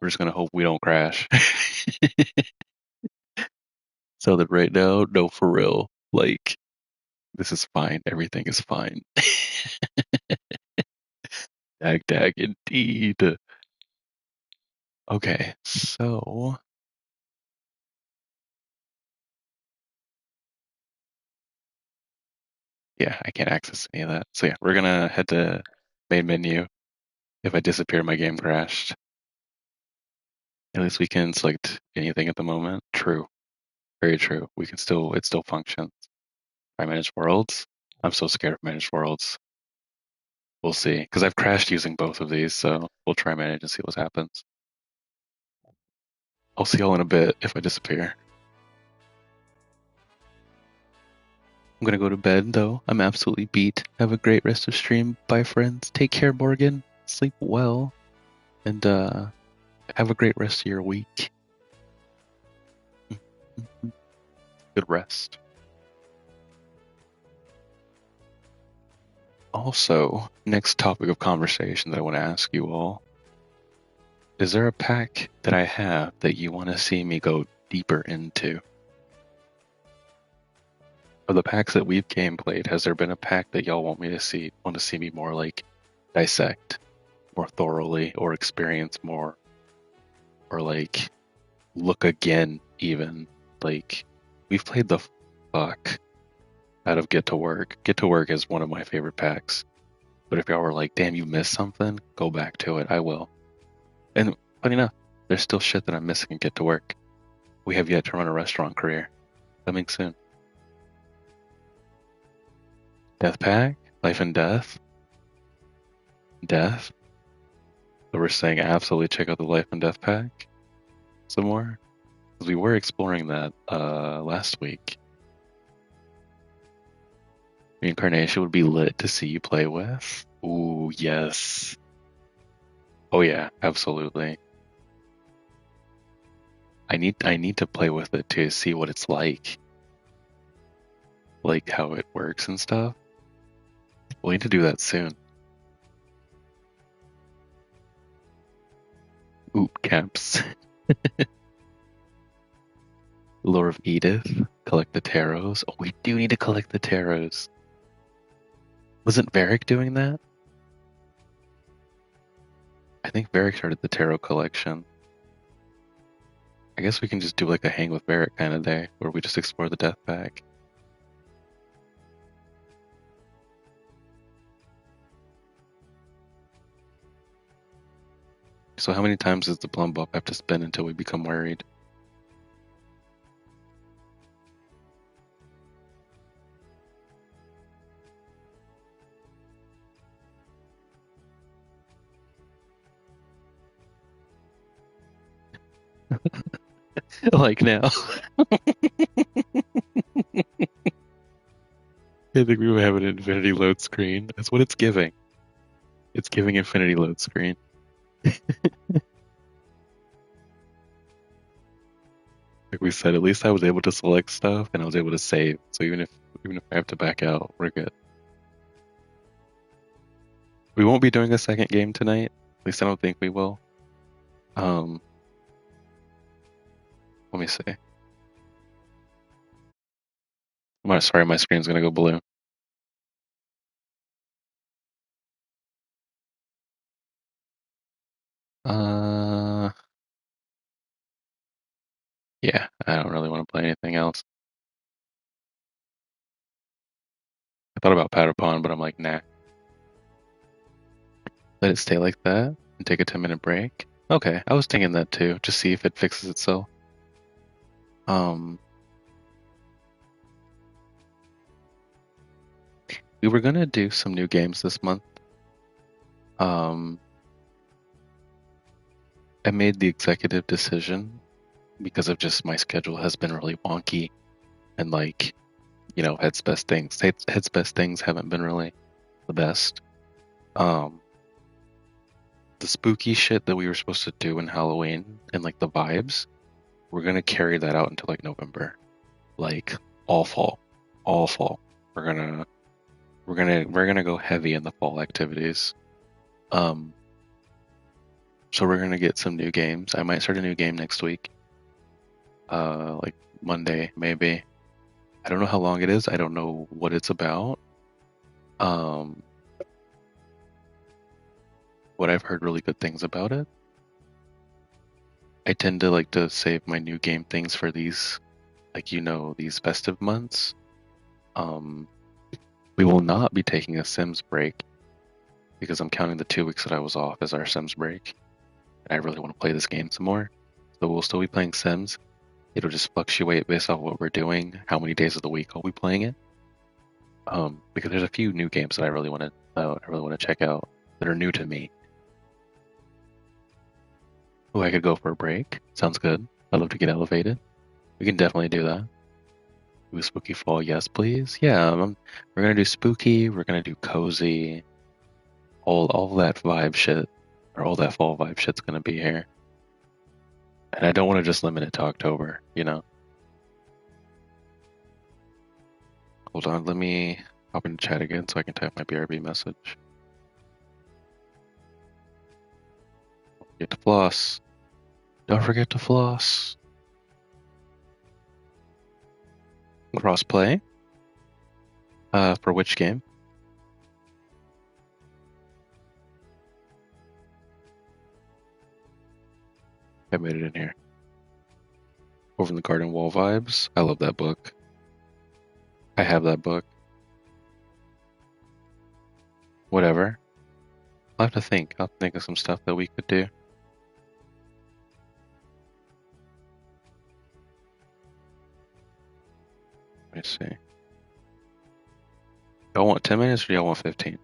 We're just gonna hope we don't crash. So that right now, no, for real. Like, this is fine. Everything is fine. Dag, indeed. Okay, so yeah, I can't access any of that. So yeah, we're gonna head to main menu. If I disappear, my game crashed. At least we can select anything at the moment. True. Very true. We can still, it still functions. I manage worlds. I'm so scared of managed worlds. We'll see. Because I've crashed using both of these, so we'll try manage and see what happens. I'll see y'all in a bit if I disappear. I'm gonna go to bed though. I'm absolutely beat. Have a great rest of stream. Bye friends. Take care, Morgan. Sleep well. And have a great rest of your week. Good rest. Also, next topic of conversation that I want to ask you all. Is there a pack that I have that you want to see me go deeper into? Of the packs that we've gameplayed, has there been a pack that y'all want to see me more like dissect more thoroughly or experience more or like look again even? Like we've played the fuck out of Get to Work. Get to Work is one of my favorite packs. But if y'all were like, damn, you missed something, go back to it. I will. And funny enough, there's still shit that I'm missing in Get to Work. We have yet to run a restaurant career. Coming soon. Death Pack? Life and Death? Death? So we're saying absolutely check out the Life and Death Pack some more? Because we were exploring that last week. Reincarnation would be lit to see you play with. Ooh, yes. Oh yeah, absolutely. I need to play with it to see what it's like how it works and stuff. We'll need to do that soon. Oop camps. Lore of Edith. Collect the tarots. Oh, we do need to collect the tarots. Wasn't Varric doing that? I think Varric started the tarot collection. I guess we can just do like a hang with Varric kind of day, where we just explore the death pack. So how many times does the plum buff have to spin until we become worried? Like now. I think we would have an infinity load screen. That's what it's giving. It's giving infinity load screen. Like we said, at least I was able to select stuff and I was able to save. So even if I have to back out, we're good. We won't be doing a second game tonight. At least I don't think we will. Let me see. Sorry, my screen's gonna go blue. Yeah, I don't really want to play anything else. I thought about Patapon, but I'm like, nah. Let it stay like that and take a 10-minute break. Okay, I was thinking that too. Just see if it fixes itself. We were gonna do some new games this month. I made the executive decision because of just my schedule has been really wonky and like, Head's best things haven't been really the best. The spooky shit that we were supposed to do in Halloween and like the vibes, we're gonna carry that out until like November, like all fall. We're gonna go heavy in the fall activities. So we're gonna get some new games. I might start a new game next week. Like Monday, maybe. I don't know how long it is. I don't know what it's about. Um, what I've heard really good things about it. I tend to like to save my new game things for these, like these festive months. Um, we will not be taking a Sims break because I'm counting the 2 weeks that I was off as our Sims break, and I really want to play this game some more. So we'll still be playing Sims. It'll just fluctuate based off what we're doing, how many days of the week I'll be playing it. Because there's a few new games that I really want to check out that are new to me. Oh, I could go for a break. Sounds good. I'd love to get elevated. We can definitely do that. Do a spooky fall, yes, please. Yeah, we're gonna do spooky. We're gonna do cozy. All that vibe shit, or all that fall vibe shit's gonna be here. And I don't want to just limit it to October. Hold on, let me hop in the chat again so I can type my BRB message. Get to floss. Don't forget to floss. Crossplay. For which game? I made it in here. Over in the Garden Wall vibes. I love that book. I have that book. Whatever. I'll have to think. I'll think of some stuff that we could do. Let me see. Y'all want 10 minutes or y'all want 15?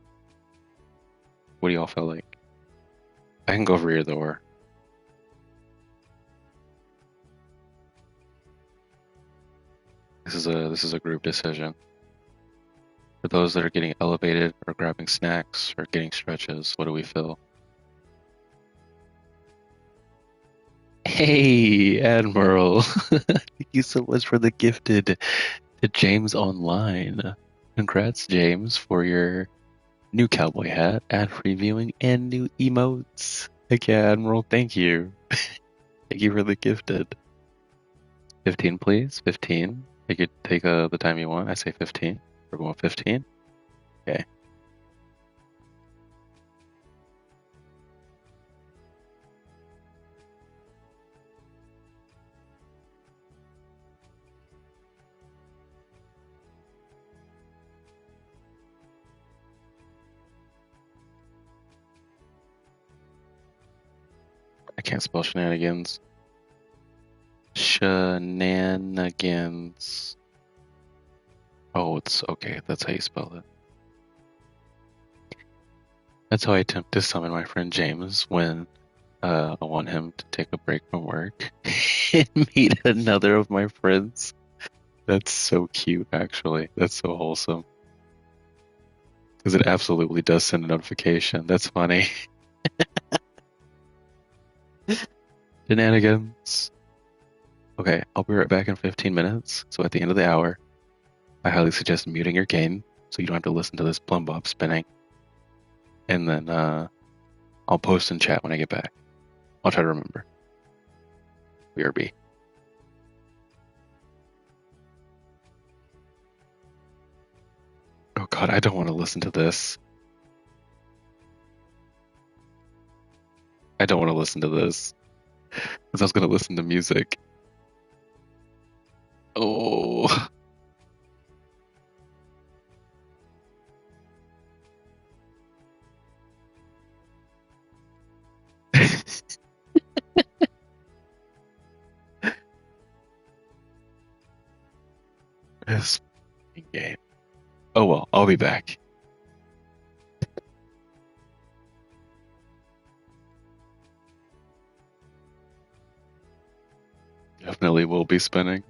What do y'all feel like? I can go over either or. This is a group decision. For those that are getting elevated or grabbing snacks or getting stretches, what do we feel? Hey, Admiral. Thank you so much for the gifted to James Online. Congrats, James, for your new cowboy hat, ad-free viewing, and new emotes. Heck yeah, Admiral, thank you. Thank you for the gifted. 15, please. 15. Take the time you want. I say 15. We're going 15. Okay. I can't spell shenanigans. Shenanigans. Oh, it's okay. That's how you spell it. That's how I attempt to summon my friend James when I want him to take a break from work and meet another of my friends. That's so cute, actually. That's so wholesome. Because it absolutely does send a notification. That's funny. Shenanigans. Okay, I'll be right back in 15 minutes. So at the end of the hour, I highly suggest muting your game so you don't have to listen to this plumb bob spinning. And then I'll post in chat when I get back. I'll try to remember. BRB. Oh god, I don't want to listen to this. I don't want to listen to this. Because I was going to listen to music. Oh. This game. Oh well, I'll be back. Definitely will be spinning.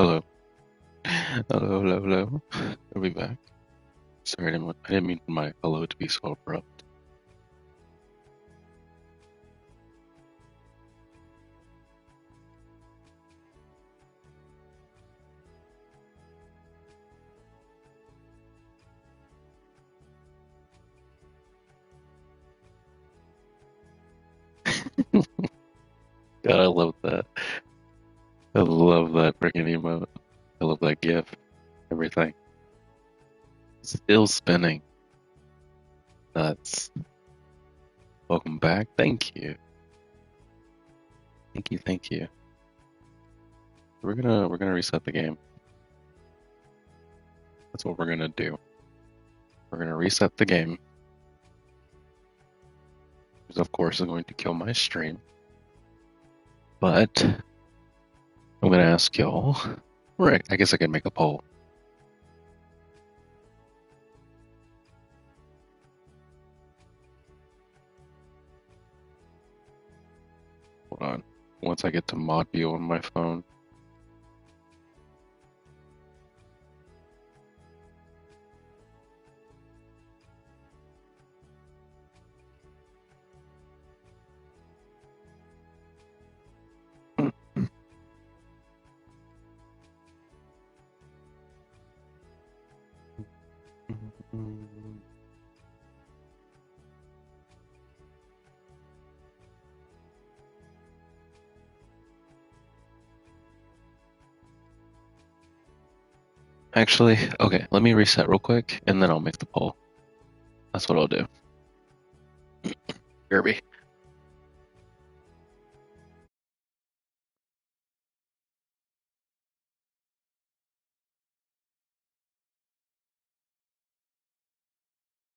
Hello. Hello, hello, hello. Are we back? Sorry, I didn't mean for my hello to be so abrupt. God, I love that. I love that freaking emote. I love that GIF. Everything. Still spinning. Nuts. Welcome back. Thank you. Thank you, thank you. We're gonna reset the game. That's what we're gonna do. We're gonna reset the game. Which of course is going to kill my stream. But I'm gonna ask y'all. Right, I guess I can make a poll. Hold on. Once I get to mod view on my phone. Actually, okay, let me reset real quick and then I'll make the poll. That's what I'll do. Kirby.